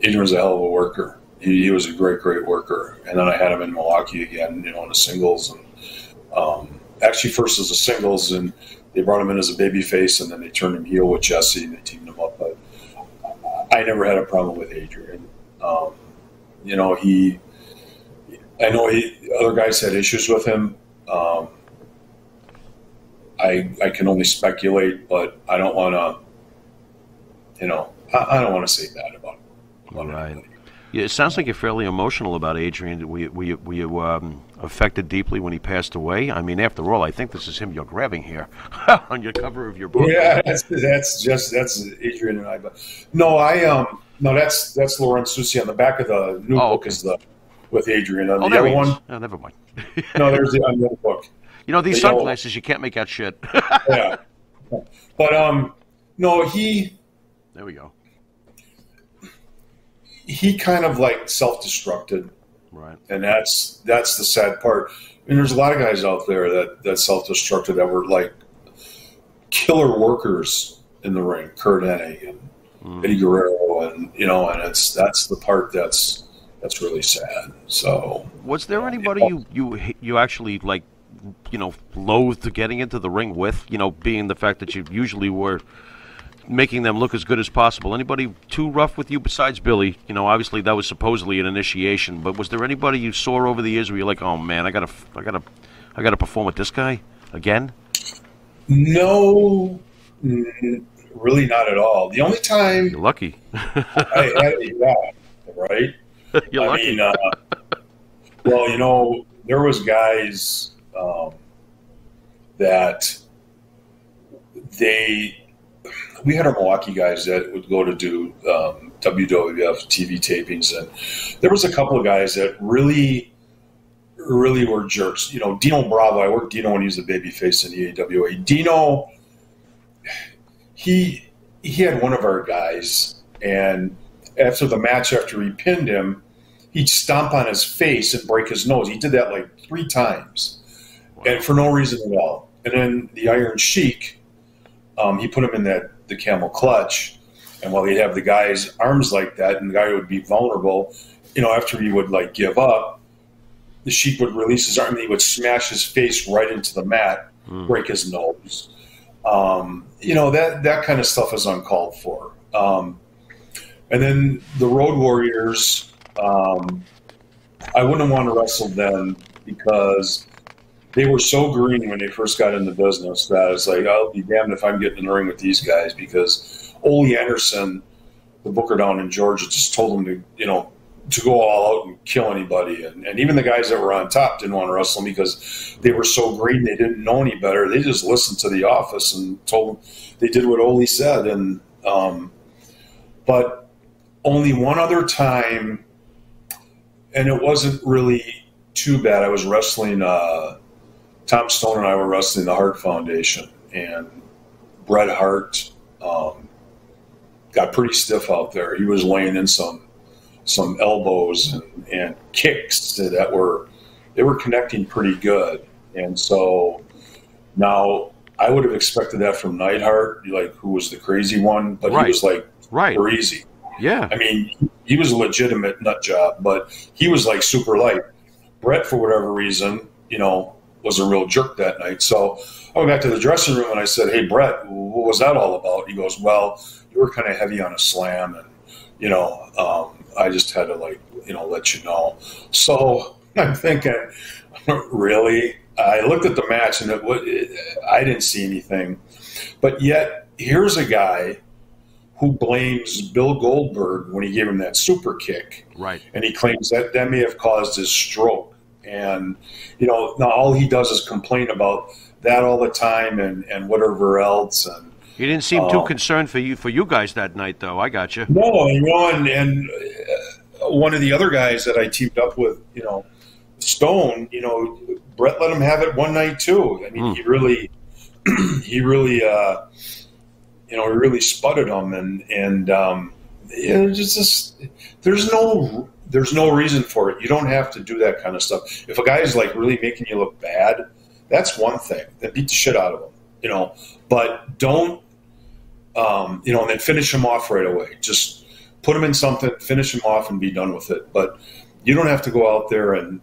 Adrian was a hell of a worker. He was a great worker. And then I had him in Milwaukee again, you know, in the singles. And actually first as a singles, and they brought him in as a babyface, and then they turned him heel with Jesse, and they teamed him up. But I never had a problem with Adrian. You know, other guys had issues with him. I can only speculate, but I don't want to, you know, I don't want to say bad about him. All right. Yeah, it sounds like you're fairly emotional about Adrian. Were you affected deeply when he passed away? I mean, after all, I think this is him you're grabbing here on your cover of your book. Yeah, that's Adrian and I. But no, that's Laurent Soucy on the back of the new book okay. is with Adrian. On the there other he is. one, Oh, never mind. no, there's the other book. You know, these sunglasses, you can't make out shit. Yeah, but no, there we go. He kind of like self-destructed, Right. and that's the sad part. And there's a lot of guys out there that self-destructed that were like killer workers in the ring. Kurt Hennig and Eddie Guerrero, and you know, and that's the part that's really sad. So, was there anybody you actually like, you know, loathed getting into the ring with? You know, being the fact that you usually were making them look as good as possible. Anybody too rough with you besides Billy? You know, obviously that was supposedly an initiation, but was there anybody you saw over the years where you're like, oh man, I gotta perform with this guy again? No, really not at all. The only time You're lucky. I had a right? You're lucky. Mean, well, you know, there was guys that we had our Milwaukee guys that would go to do WWF TV tapings, and there was a couple of guys that really were jerks. You know, Dino Bravo. I worked Dino when he was a babyface in the AWA. Dino, he had one of our guys, and after the match, after he pinned him, he'd stomp on his face and break his nose. He did that like 3 times, and for no reason at all. And then the Iron Sheik, he put him in the camel clutch, and while he'd have the guy's arms like that, and the guy would be vulnerable, you know, after he would like give up, the Sheik would release his arm and he would smash his face right into the mat, break his nose. You know, that kind of stuff is uncalled for. And then the Road Warriors, I wouldn't want to wrestle them because they were so green when they first got in the business that it's like, I'll be damned if I'm getting in the ring with these guys, because Ole Anderson, the booker down in Georgia, just told them to, you know, to go all out and kill anybody. And even the guys that were on top didn't want to wrestle them because they were so green, they didn't know any better. They just listened to the office and told them they did what Ole said. And but only one other time, and it wasn't really too bad. I was wrestling Tom Stone and I were wrestling the Hart Foundation, and Bret Hart got pretty stiff out there. He was laying in some elbows and kicks that were connecting pretty good. And so now I would have expected that from Neidhart, like, who was the crazy one, but he was like super easy. Yeah. I mean, he was a legitimate nut job, but he was like super light. Bret, for whatever reason, you know, was a real jerk that night. So I went back to the dressing room and I said, "Hey, Bret, what was that all about?" He goes, "Well, you were kind of heavy on a slam, and, you know, I just had to, like, you know, let you know." So I'm thinking, really? I looked at the match and I didn't see anything. But yet, here's a guy who blames Bill Goldberg when he gave him that super kick. Right. And he claims that may have caused his stroke. And, you know, now all he does is complain about that all the time and whatever else. And he didn't seem too concerned for you guys that night, though. I got you. No, you know, and one of the other guys that I teamed up with, you know, Stone, you know, Bret let him have it one night too. I mean, he really, you know, he really sputted him, and you know, just there's no reason for it. You don't have to do that kind of stuff. If a guy is like really making you look bad, that's one thing. Then beat the shit out of him, you know. But don't, you know, and then finish him off right away. Just put him in something, finish him off, and be done with it. But you don't have to go out there and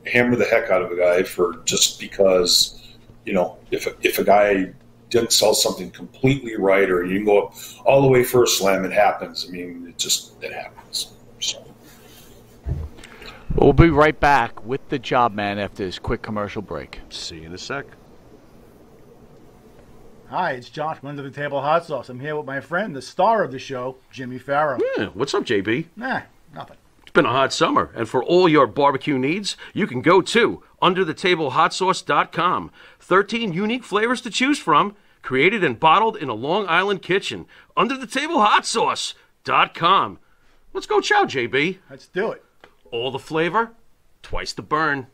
hammer the heck out of a guy for just because if a guy didn't sell something completely right, or you can go up all the way for a slam, it happens. I mean, it happens. So. We'll be right back with the Job Man after this quick commercial break. See you in a sec. Hi, it's John from Under the Table Hot Sauce. I'm here with my friend, the star of the show, Jimmy Farrow. Yeah, what's up, JB? Nah, nothing. It's been a hot summer, and for all your barbecue needs, you can go to UnderTheTableHotSauce.com. 13 unique flavors to choose from, created and bottled in a Long Island kitchen. UnderTheTableHotSauce.com. Let's go chow, JB. Let's do it. All the flavor, twice the burn.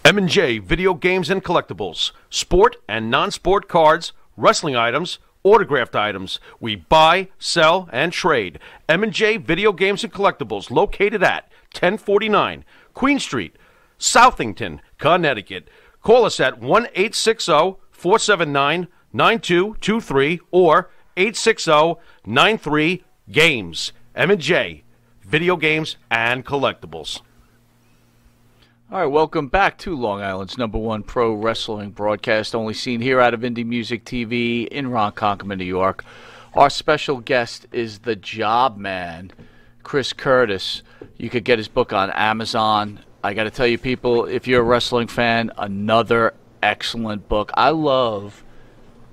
M&J Video Games and Collectibles. Sport and non-sport cards, wrestling items, autographed items. We buy, sell, and trade. M&J Video Games and Collectibles, located at 1049 Queen Street, Southington, Connecticut. Call us at 1-860-479-9223 or 860-93-GAMES. M&J Video Games and Collectibles. All right, welcome back to Long Island's #1 pro wrestling broadcast, only seen here out of Indie Music TV in Ronkonkoma, New York. Our special guest is the Job Man, Chris Curtis. You could get his book on Amazon. I got to tell you, people, if you're a wrestling fan, another excellent book. I love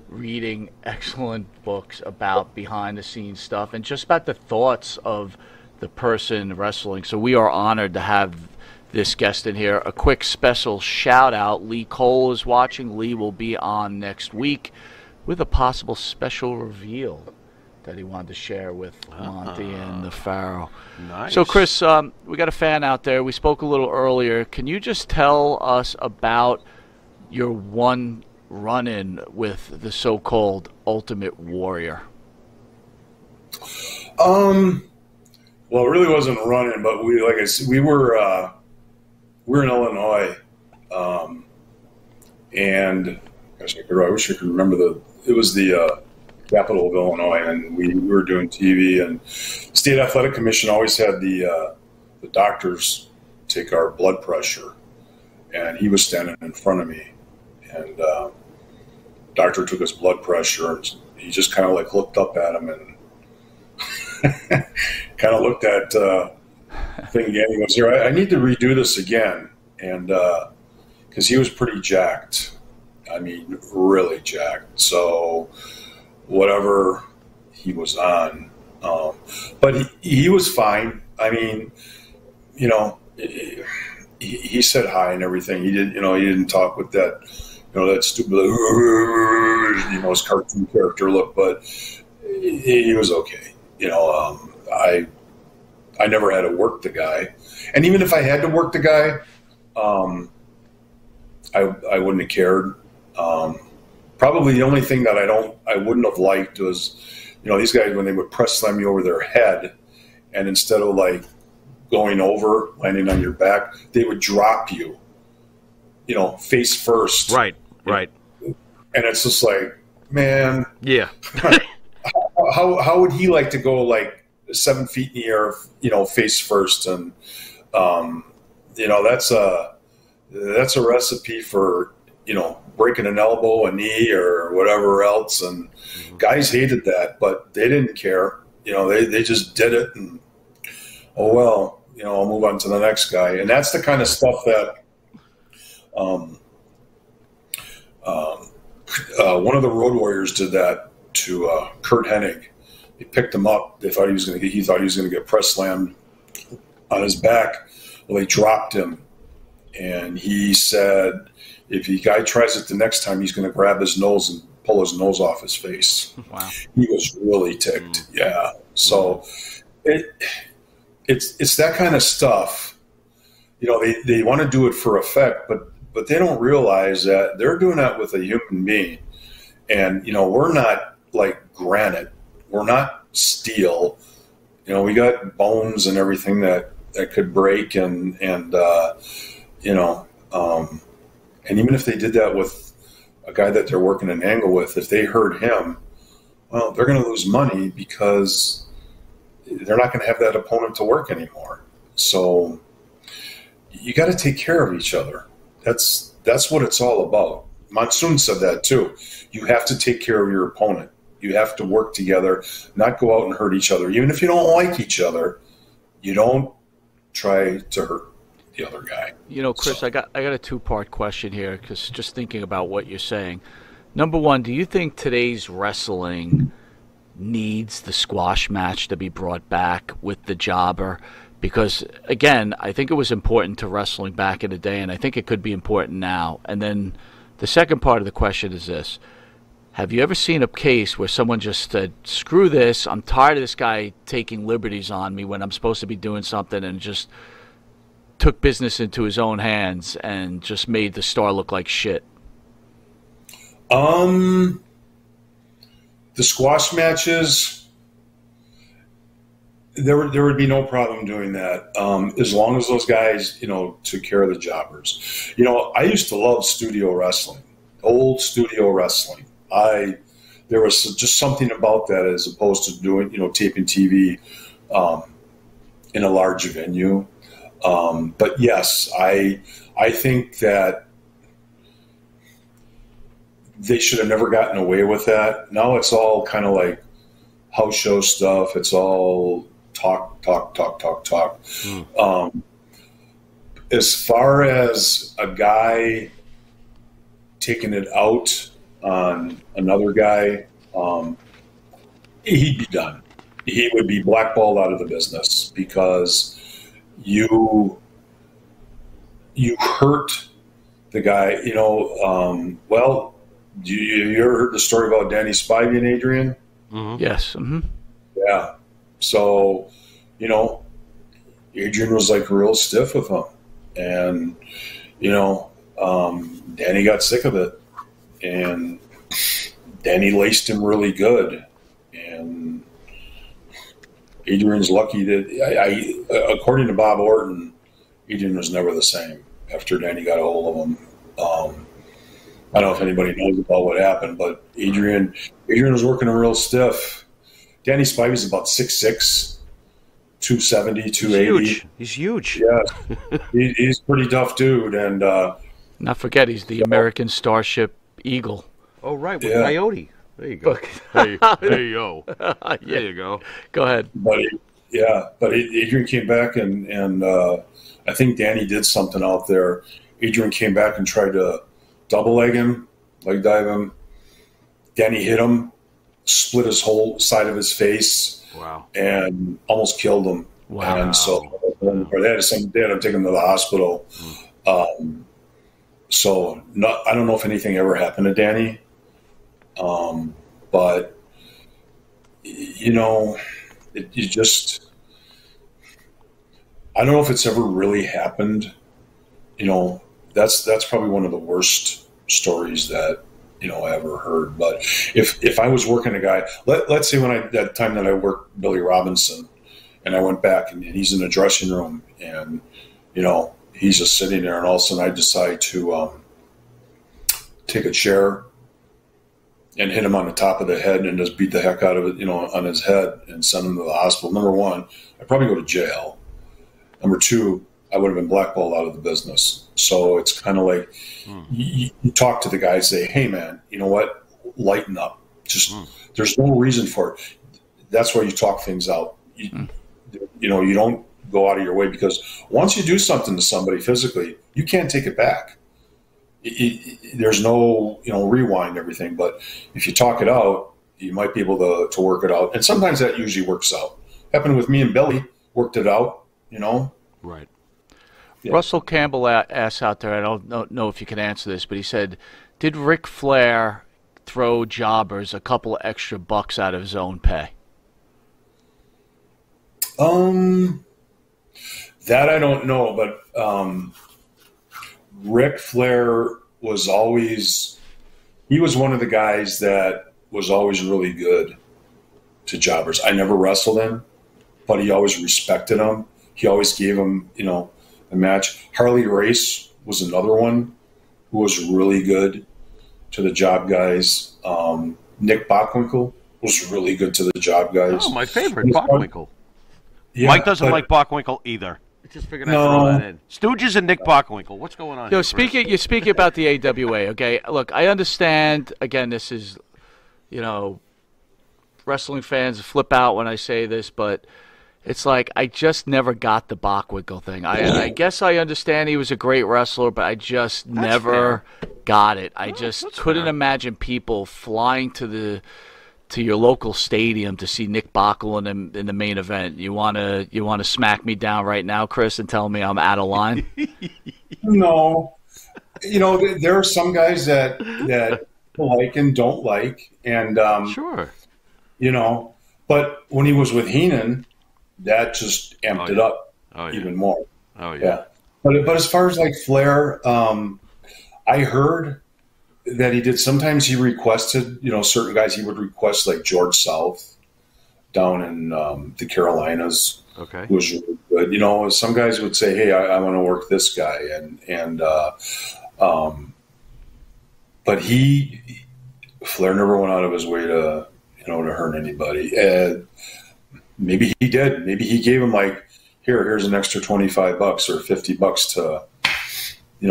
reading excellent books about behind-the-scenes stuff and just about the thoughts of the person wrestling. So we are honored to have this guest in here. A quick special shout out. Lee Cole is watching. Lee will be on next week with a possible special reveal that he wanted to share with Monty and the Pharaoh. Nice. So Chris, we got a fan out there. We spoke a little earlier. Can you just tell us about your one run-in with the so-called Ultimate Warrior? Well, it really wasn't a run-in, but we were in Illinois, and gosh, I wish I could remember it was the capital of Illinois, and we were doing TV, and State Athletic Commission always had the doctors take our blood pressure, and he was standing in front of me, and doctor took his blood pressure, and he just kind of like looked up at him and kind of looked at thing again. He goes, "Here, I need to redo this again," and because he was pretty jacked, I mean, really jacked. So whatever he was on, but he was fine. I mean, you know, he said hi and everything. He didn't talk with that, that stupid, his cartoon character look, but he was okay. I never had to work the guy, and even if I had to work the guy, I wouldn't have cared. Probably the only thing that I wouldn't have liked was, these guys, when they would press slam you over their head, and instead of like going over, landing on your back, they would drop you, face first. Right. And it's just like, man, yeah. how would he like to go like 7 feet in the air, face first? And that's a recipe for breaking an elbow, a knee, or whatever else. And guys hated that, but they didn't care. They just did it, and oh well, I'll move on to the next guy. And that's the kind of stuff that one of the Road Warriors did that to Kurt Hennig. They picked him up. He thought he was going to get press slammed on his back. Well, they dropped him, and he said, if the guy tries it the next time, he's going to grab his nose and pull his nose off his face. Wow. He was really ticked. Yeah. So it's that kind of stuff. They want to do it for effect, but they don't realize that they're doing that with a human being. And, we're not like granite. We're not steel. We got bones and everything that could break, and even if they did that with a guy that they're working an angle with, if they hurt him, well, they're going to lose money because they're not going to have that opponent to work anymore. So you got to take care of each other. That's what it's all about. Monsoon said that too. You have to take care of your opponent. You have to work together, not go out and hurt each other. Even if you don't like each other, you don't try to hurt the other guy. You know, Chris, I got a two-part question here, because just thinking about what you're saying. Number one, do you think today's wrestling needs the squash match to be brought back with the jobber? Because, again, I think it was important to wrestling back in the day, and I think it could be important now. And then the second part of the question is this. Have you ever seen a case where someone just said, screw this, I'm tired of this guy taking liberties on me when I'm supposed to be doing something, and just took business into his own hands and just made the star look like shit? The squash matches, there would be no problem doing that, as long as those guys, took care of the jobbers. I used to love studio wrestling, old studio wrestling. There was just something about that as opposed to doing, taping TV in a large venue. But yes, I think that they should have never gotten away with that. Now it's all kind of like house show stuff. It's all talk. As far as a guy taking it out on another guy, he'd be done. He would be blackballed out of the business because you hurt the guy. Well, you ever heard the story about Danny Spivey and Adrian? Mm-hmm. Yes. Mm-hmm. Yeah. So, Adrian was like real stiff with him, and Danny got sick of it, and Danny laced him really good, and Adrian's lucky that according to Bob Orton, Adrian was never the same after Danny got a hold of him. I don't know if anybody knows about what happened, but Adrian was working him real stiff. Danny Spivey's about 6'6", 270, 280. He's huge. Yeah, he's a pretty tough dude. And not forget, he's the American Starship Eagle. Oh, right, with Coyote. There you go. Hey, yo. Yeah. There you go. Go ahead. But Adrian came back, and I think Danny did something out there. Adrian came back and tried to double leg him, leg dive him. Danny hit him, split his whole side of his face. Wow. And almost killed him. Wow. And so they had to take him to the hospital. So I don't know if anything ever happened to Danny. But you just, I don't know if it's ever really happened. That's probably one of the worst stories that I ever heard. But if I was working a guy, let's say that time that I worked Billy Robinson, and I went back and he's in the dressing room, and he's just sitting there, and all of a sudden I decide to take a chair and hit him on the top of the head and just beat the heck out of it, on his head, and send him to the hospital. Number one, I'd probably go to jail. Number two, I would have been blackballed out of the business. So it's kind of like you talk to the guy and say, hey, man, you know what? Lighten up. Just there's no reason for it. That's why you talk things out. You don't go out of your way, because once you do something to somebody physically, you can't take it back. There's no, rewind everything. But if you talk it out, you might be able to work it out. And sometimes that usually works out. Happened with me and Billy, worked it out, Right. Yeah. Russell Campbell asked out there, I don't know if you can answer this, but he said, did Ric Flair throw jobbers a couple of extra bucks out of his own pay? That I don't know, but Ric Flair was always, he was one of the guys that was always really good to jobbers. I never wrestled him, but he always respected them. He always gave them, a match. Harley Race was another one who was really good to the job guys. Nick Bockwinkel was really good to the job guys. Oh, my favorite, Bockwinkel. Yeah, Mike doesn't like Bockwinkel either. Just figured I'd throw that in. Stooges and Nick Bockwinkel. What's going on? Yo, here, you're speaking about the AWA, okay? Look, I understand. Again, this is, wrestling fans flip out when I say this, but it's like I just never got the Bockwinkel thing. I guess I understand he was a great wrestler, but I just never got it. I just couldn't imagine people flying to your local stadium to see Nick Bockwinkel in the main event. You wanna smack me down right now, Chris, and tell me I'm out of line? No, there are some guys that like and don't like, and sure, But when he was with Heenan, that just amped it up even more. Oh yeah. But as far as like Flair, I heard that he did. Sometimes he requested, certain guys. He would request like George South down in the Carolinas. Okay, who was really good. Some guys would say, "Hey, I want to work this guy," but Flair never went out of his way to to hurt anybody. Maybe he did. Maybe he gave him like, here's an extra $25 or $50 to,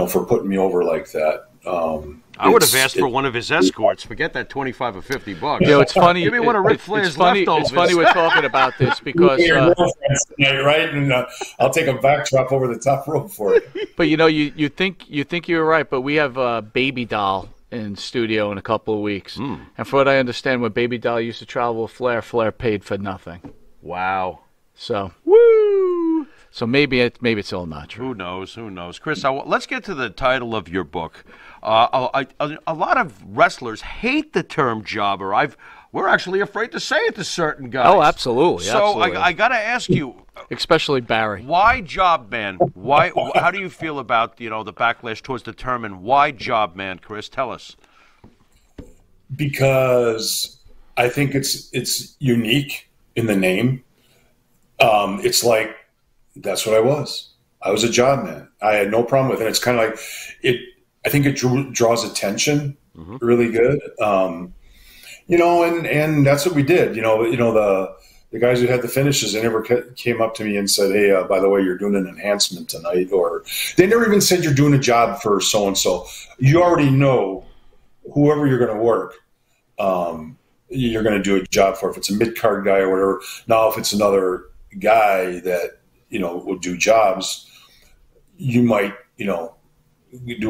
for putting me over like that. I would have asked for one of his escorts. Forget that $25 or $50. It's funny. Give me one of Ric Flair's leftovers. It's funny we're talking about this because tonight, right? And I'll take a backdrop over the top rope for you. But you think you're right, but we have a Baby Doll in studio in a couple of weeks, and from what I understand, when Baby Doll used to travel with Flair paid for nothing. Wow. So woo. So maybe it's all not true. Who knows? Chris, let's get to the title of your book. A lot of wrestlers hate the term jobber. We're actually afraid to say it to certain guys. Oh, absolutely. So absolutely. I got to ask you, especially Barry, why job man? Why? How do you feel about the backlash towards the term, and why job man? Chris, tell us. Because I think it's unique in the name. It's like, that's what I was. I was a job man. I had no problem with it. It's kind of like it. I think it draws attention really good. And that's what we did. The guys who had the finishes, they never came up to me and said, "Hey, by the way, you're doing an enhancement tonight," or they never even said you're doing a job for so and so. You already know whoever you're going to work. You're going to do a job for, if it's a mid-card guy or whatever. Now, if it's another guy that, will do jobs, you might, do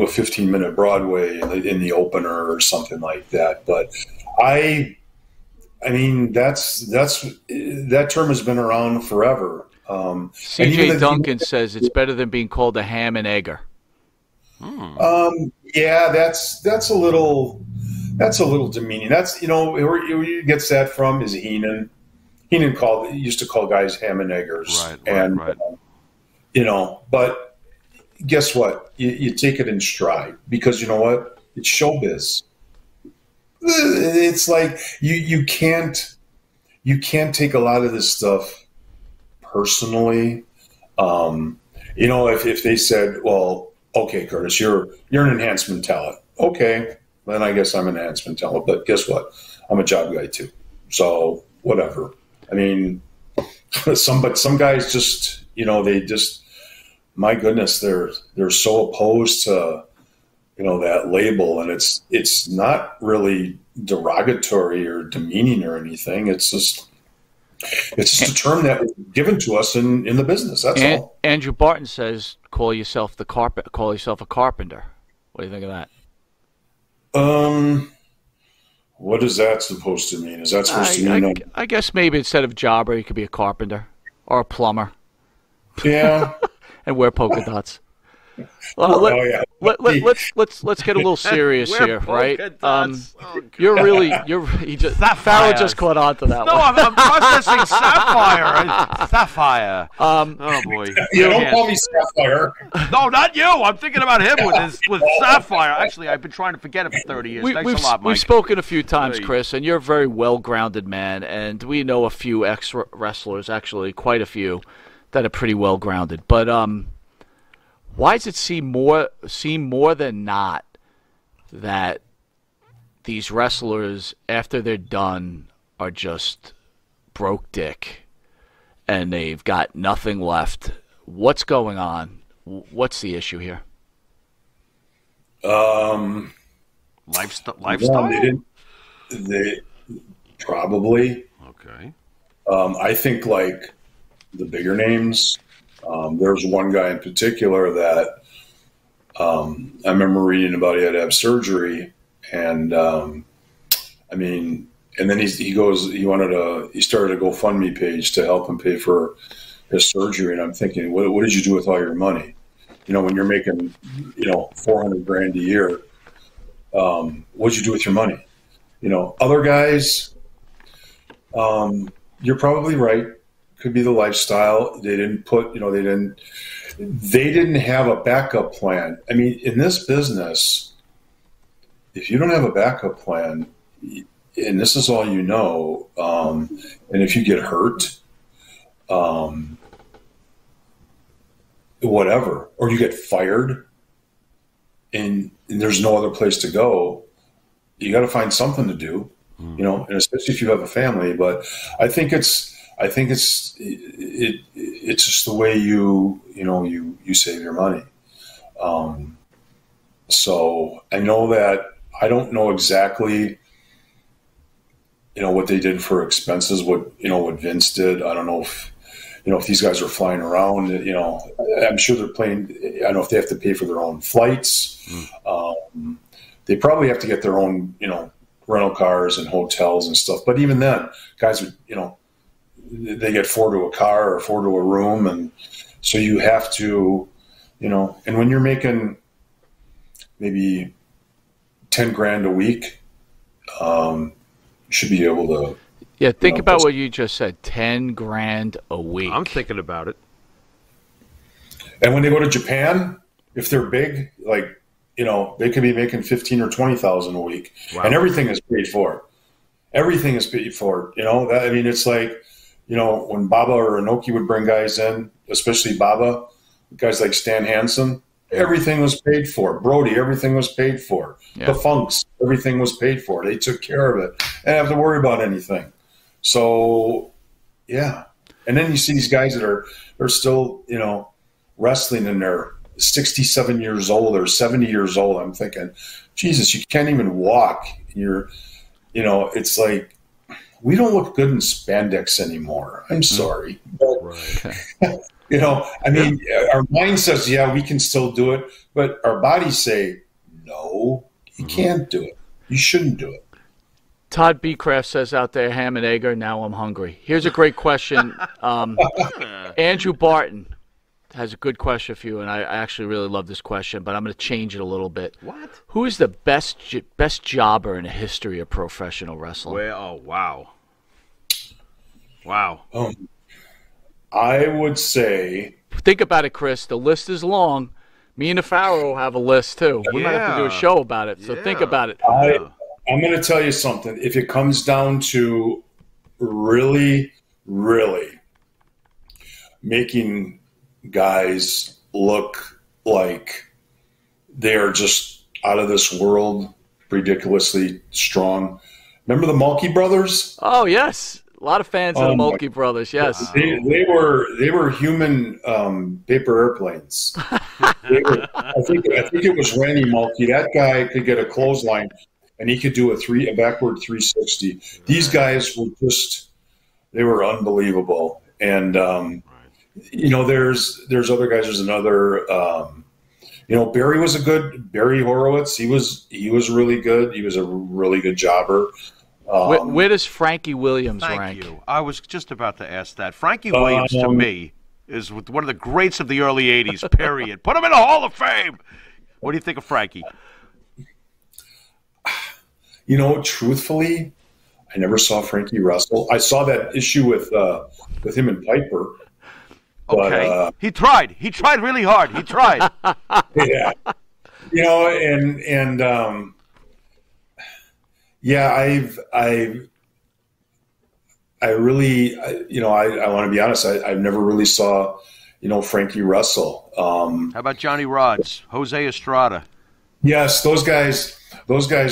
a 15-minute Broadway in the opener or something like that. But I mean, that term has been around forever. C.J. Duncan says it's better than being called a ham and egger. Yeah, that's a little demeaning. That's where he gets that from is Heenan. Heenan used to call guys ham and eggers, right. But guess what? You take it in stride, because you know what? It's showbiz. It's like you can't take a lot of this stuff personally. If they said, well, okay, Curtis, you're an enhancement talent. Okay, then I guess I'm an enhancement talent. But guess what? I'm a job guy too. So whatever. I mean, some guys just, my goodness, they're so opposed to, that label, and it's not really derogatory or demeaning or anything. It's just a term that was given to us in the business. That's all. Andrew Barton says, call yourself a carpenter. What do you think of that? What is that supposed to mean? Is that supposed to mean? I guess maybe instead of jobber, you could be a carpenter or a plumber. Yeah. And wear polka dots. Well, let's get a little serious here, right? Farrell just caught on to that one. No, I'm processing Sapphire. Oh boy! Don't call me Sapphire. No, not you. I'm thinking about him with Sapphire. Actually, I've been trying to forget it for 30 years. Thanks a lot, Mike. We've spoken a few times, Chris, and you're a very well-grounded man, and we know a few ex-wrestlers, actually quite a few, that are pretty well-grounded. But why does it seem more than not that these wrestlers, after they're done, are just broke dick and they've got nothing left? What's going on? What's the issue here? Lifestyle? They probably. Okay. I think like the bigger names. There's one guy in particular that I remember reading about. He had to have surgery, and I mean, and then he started a GoFundMe page to help him pay for his surgery. And I'm thinking, what did you do with all your money? You know, when you're making, $400,000 a year, what'd you do with your money? You know, other guys, you're probably right. Could be the lifestyle. They didn't put, they didn't have a backup plan. I mean, in this business, if you don't have a backup plan, and this is all you know, and if you get hurt, whatever, or you get fired and there's no other place to go, you got to find something to do, and especially if you have a family. But I think it's just the way you save your money. So I know that I don't know exactly, what they did for expenses, what Vince did. I don't know if these guys are flying around, I'm sure they're playing. I don't know if they have to pay for their own flights. They probably have to get their own, rental cars and hotels and stuff. But even then, guys would, they get 4 to a car or 4 to a room. And so you have to, and when you're making maybe $10,000 a week, you should be able to. Yeah, think about what you just said. $10,000 a week. I'm thinking about it. And when they go to Japan, if they're big, like, they could be making $15,000 or $20,000 a week, and everything is paid for. Everything is paid for. It's like, when Baba or Inoki would bring guys in, especially Baba, guys like Stan Hansen, everything was paid for. Brody, everything was paid for. Yeah. The Funks, everything was paid for. They took care of it. I didn't have to worry about anything. So, yeah. And then you see these guys that are still, wrestling, and they're 67 years old or 70 years old. I'm thinking, Jesus, you can't even walk. It's like, we don't look good in spandex anymore. I'm sorry. But, our mind says, yeah, we can still do it. But our bodies say, no, you can't do it. You shouldn't do it. Todd Beecraft says out there, ham and egger, now I'm hungry. Here's a great question. Andrew Barton has a good question for you, and I actually really love this question, but I'm going to change it a little bit. What? Who is the best jobber in the history of professional wrestling? Well, wow. Wow. I would say... Think about it, Chris. The list is long. Me and the Pharaoh have a list, too. We might have to do a show about it, so think about it. I'm going to tell you something. If it comes down to really, really making guys look like they're just out of this world, ridiculously strong. Remember the Mulkey brothers? Oh, yes. A lot of fans of the Mulkey brothers, yes. They were human paper airplanes. I think it was Randy Mulkey. That guy could get a clothesline, and he could do a backward 360. These guys were they were unbelievable. And there's other guys. There's another. Barry was Barry Horowitz. He was really good. He was a really good jobber. Where does Frankie Williams rank? Thank you. I was just about to ask that. Frankie Williams, to me, is one of the greats of the early 80s, period. Put him in the Hall of Fame. What do you think of Frankie? Truthfully, I never saw Frankie wrestle. I saw that issue with him and Piper. Okay. But, he tried. He tried really hard. He tried. Yeah. I want to be honest. I've never really saw, Frankie wrestle. How about Johnny Rods, Jose Estrada? Yes, those guys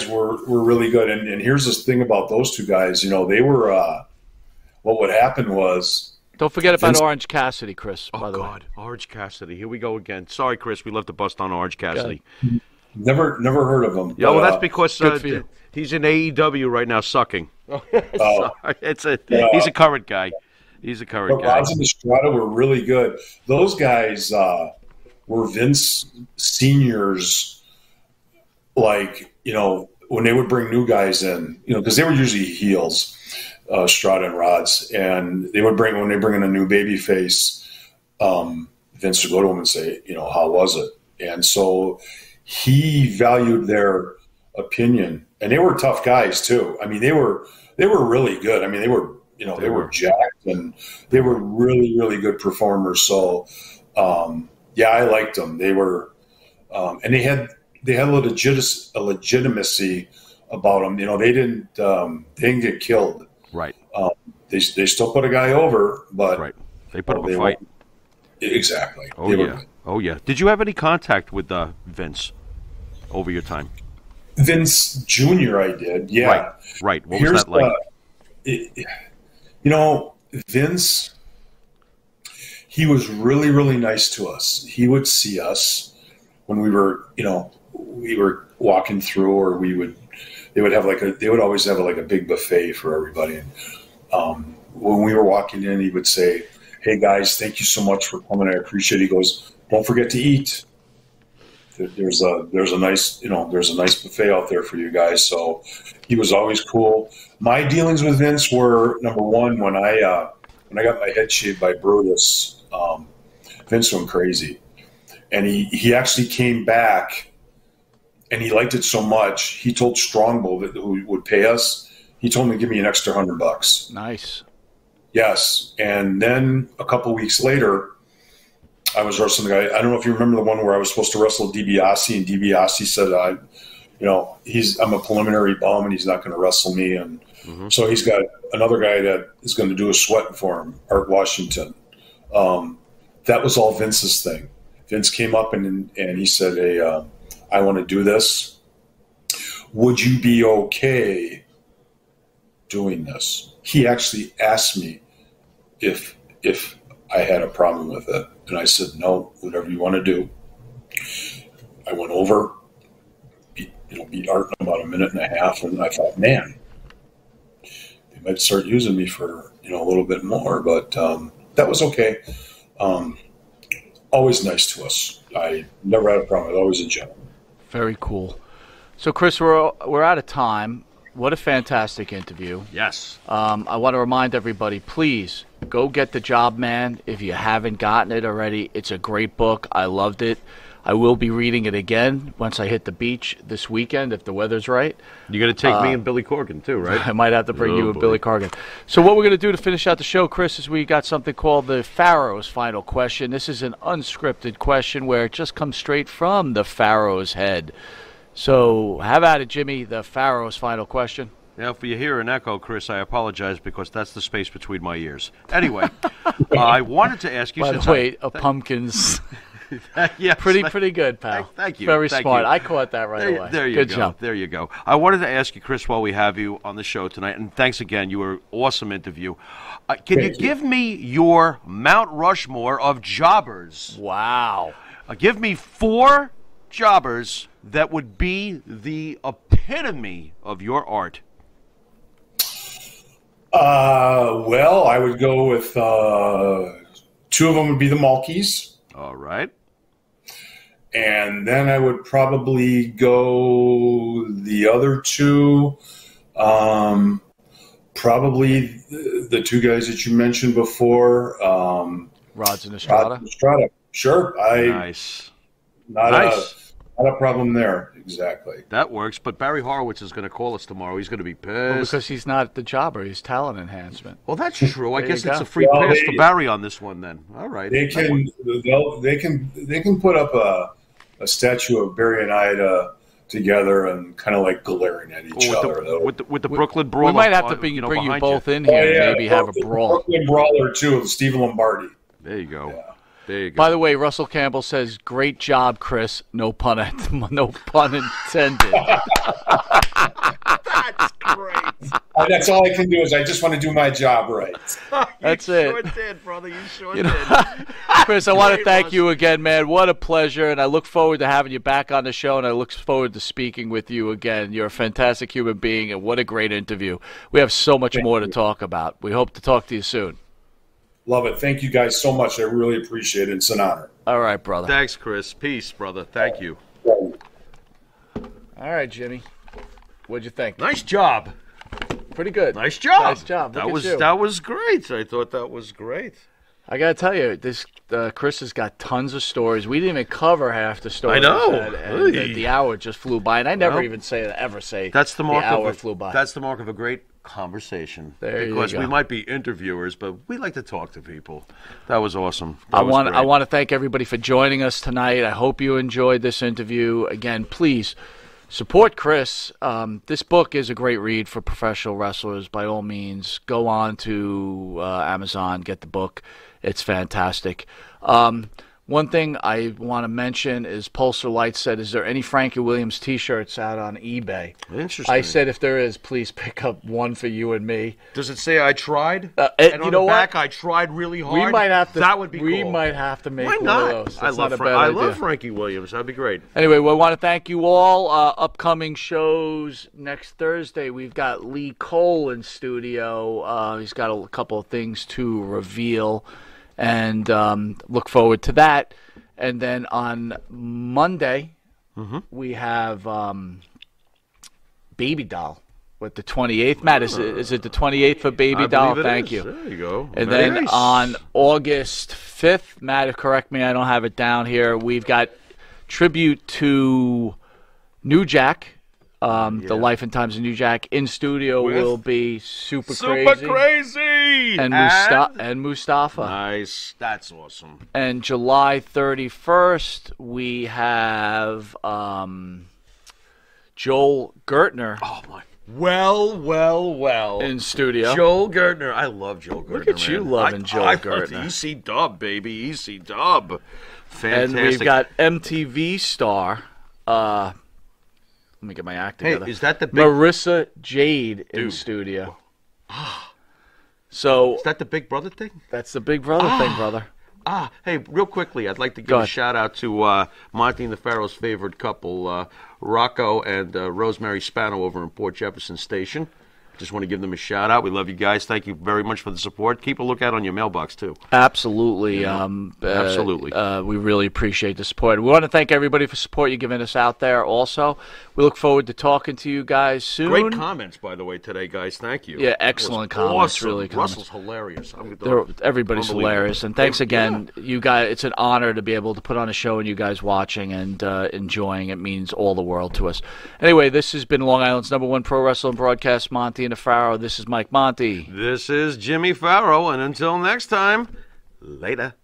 were really good. And here's this thing about those two guys. They were. What would happen was Don't forget about Vince- Orange Cassidy, Chris, by Oh, the way. God. Orange Cassidy. Here we go again. Sorry, Chris. We left the bust on Orange Cassidy. Never heard of him. Yeah, well, but, that's because good for you. he's in AEW right now sucking. Oh. Sorry. He's a current guy. He's a current but guy. Rods and Estrada were really good. Those guys were Vince Senior's, like, when they would bring new guys in, because they were usually heels, Estrada and Rods, and when they bring in a new baby face, Vince would go to him and say, how was it? And so he valued their opinion, and they were tough guys too. I mean, they were really good. I mean, they were jacked, and they were really, really good performers. So, I liked them. They were, and they had a legitimacy about them. They didn't get killed. Right. They still put a guy over, but Right. They put up a fight. Exactly. Oh, yeah. Oh, yeah. Did you have any contact with Vince over your time? Vince Jr. I did. Yeah. Right. What was that like? Vince, he was really, really nice to us. He would see us when we were walking through, or they would always have like a big buffet for everybody. And when we were walking in, he would say, "Hey guys, thank you so much for coming. I appreciate it." He goes, "Don't forget to eat. There's a nice buffet out there for you guys." So he was always cool. My dealings with Vince were, number one, when I got my head shaved by Brutus, Vince went crazy, and he actually came back, and he liked it so much. He told Strongbow who would pay us. He told me to give me an extra $100. Nice. Yes, and then a couple weeks later, I was wrestling the guy. I don't know if you remember the one where I was supposed to wrestle DiBiase, and DiBiase said, I'm a preliminary bum, and he's not going to wrestle me. And so he's got another guy that is going to do a sweating for him, Art Washington. That was all Vince's thing. Vince came up and he said, "Hey, I want to do this. Would you be okay doing this?" He actually asked me if I had a problem with it. And I said, "No, whatever you want to do." I went over, beat Art in about a minute and a half, and I thought, man, they might start using me for a little bit more, but that was okay. Always nice to us. I never had a problem. Always a gentleman. Very cool. So, Chris, we're out of time. What a fantastic interview. Yes. I want to remind everybody, please go get The Job Man if you haven't gotten it already. It's a great book. I loved it. I will be reading it again once I hit the beach this weekend if the weather's right. You're going to take me and Billy Corgan, too, right? I might have to bring you and boy. Billy Corgan. So what we're going to do to finish out the show, Chris, is we got something called the Pharaoh's Final Question. This is an unscripted question where it just comes straight from the Pharaoh's head. So have at it, Jimmy, the Pharaoh's Final Question. Now, if you hear an echo, Chris, I apologize because that's the space between my ears. Anyway, I wanted to ask you... By the way, a pumpkin's... Yes, pretty good, pal. Thank you. Very Thank smart. you. I caught that right away. There you good go. job. There you go. I wanted to ask you, Chris, while we have you on the show tonight, and thanks again. You were an awesome interview. Can you give me your Mount Rushmore of jobbers? Wow. Give me 4 jobbers that would be the epitome of your art. Well, I would go with 2 of them would be the Malkies. All right. And then I would probably go the other 2. Probably the 2 guys that you mentioned before. Rods and Estrada. Rods and Estrada. Sure. Nice. Not a problem there. Exactly. That works. But Barry Horowitz is going to call us tomorrow. He's going to be pissed. Well, because he's not the jobber. He's talent enhancement. Well, that's true. I There guess you it's go. a free Well, pass for Barry on this one then. All right. They can put up a statue of Barry and Ida together and kind of like glaring at each other. With the Brooklyn Brawl. We might have to bring you behind both in here and maybe have a brawl. Brooklyn Brawler too, with Steve Lombardi. There you go. Yeah. There you go. By the way, Russell Campbell says, "Great job, Chris." No pun intended. That's great. That's all I can do is I just want to do my job right. That's you it. Sure did, brother. You sure You did. know, Chris, I want to Great, thank Ross. you again, man. What a pleasure, and I look forward to having you back on the show, and I look forward to speaking with you again. You're a fantastic human being, and what a great interview. We have so much more to talk about. We hope to talk to you soon. Love it. Thank you guys so much. I really appreciate it. It's an honor. All right, brother. Thanks, Chris. Peace, brother. Thank you. All right, Jimmy. What'd you think? Nice job. Pretty good. Nice job. Nice job. Look at you. That was great. I thought that was great. I gotta tell you, this Chris has got tons of stories. We didn't even cover half the stories. I know. And the hour just flew by, and I never Well, even ever say that's the mark hour of flew by. That's the mark of a great conversation. There you because go. we might be interviewers, but we like to talk to people. That was awesome. I want to thank everybody for joining us tonight. I hope you enjoyed this interview. Again, please support Chris. This book is a great read for professional wrestlers. By all means, go on to Amazon, get the book. It's fantastic. One thing I want to mention is Pulsar Light said, is there any Frankie Williams T-shirts out on eBay? Interesting. I said, if there is, please pick up one for you and me. Does it say I tried? And on you know the back, what? I tried really hard. We might have to. That would be We cool. might have to make Why one not? of those. I That's love not a Fra- bad I idea. love Frankie Williams. That'd be great. Anyway, we want to thank you all. Upcoming shows next Thursday. We've got Lee Cole in studio. He's got a couple of things to reveal, and look forward to that. And then on Monday, we have Baby Doll with the 28th. Matt, is it the 28th for Baby I Doll? believe it Thank is. you. There you go. And Very then nice. on August 5th, Matt, correct me, I don't have it down here, we've got tribute to New Jack. The Life and Times of New Jack. In studio With will be Super Crazy and Mustafa. Nice. That's awesome. And July 31st, we have Joel Gertner Oh my. Well. in studio. Joel Gertner. I love Joel Gertner. Look at you man. loving Joel I Gertner. EC Dub, baby. EC Dub. Fantastic. And we've got MTV star. Let me get my act Hey, together. is that the big? Marissa Jade in Dude. studio. So Is that the Big Brother thing? that's the Big Brother thing, brother. Hey, real quickly, I'd like to Go give a ahead. shout out to Monty and the Pharaoh's favorite couple, Rocco and Rosemary Spano over in Port Jefferson Station. Just want to give them a shout out. We love you guys. Thank you very much for the support. Keep a lookout on your mailbox too. Absolutely. Absolutely. We really appreciate the support. We want to thank everybody for support you're giving us out there also. We look forward to talking to you guys soon. Great comments, by the way, today, guys. Thank you. Yeah, excellent It was comments, Awesome. really comments. Russell's hilarious. Everybody's Unbelievable. hilarious. And thanks again. You guys, it's an honor to be able to put on a show and you guys watching and enjoying. It means all the world to us. Anyway, this has been Long Island's #1 pro wrestling broadcast, Monty and the Pharaoh. This is Mike Monty. This is Jimmy Farrow, and until next time, later.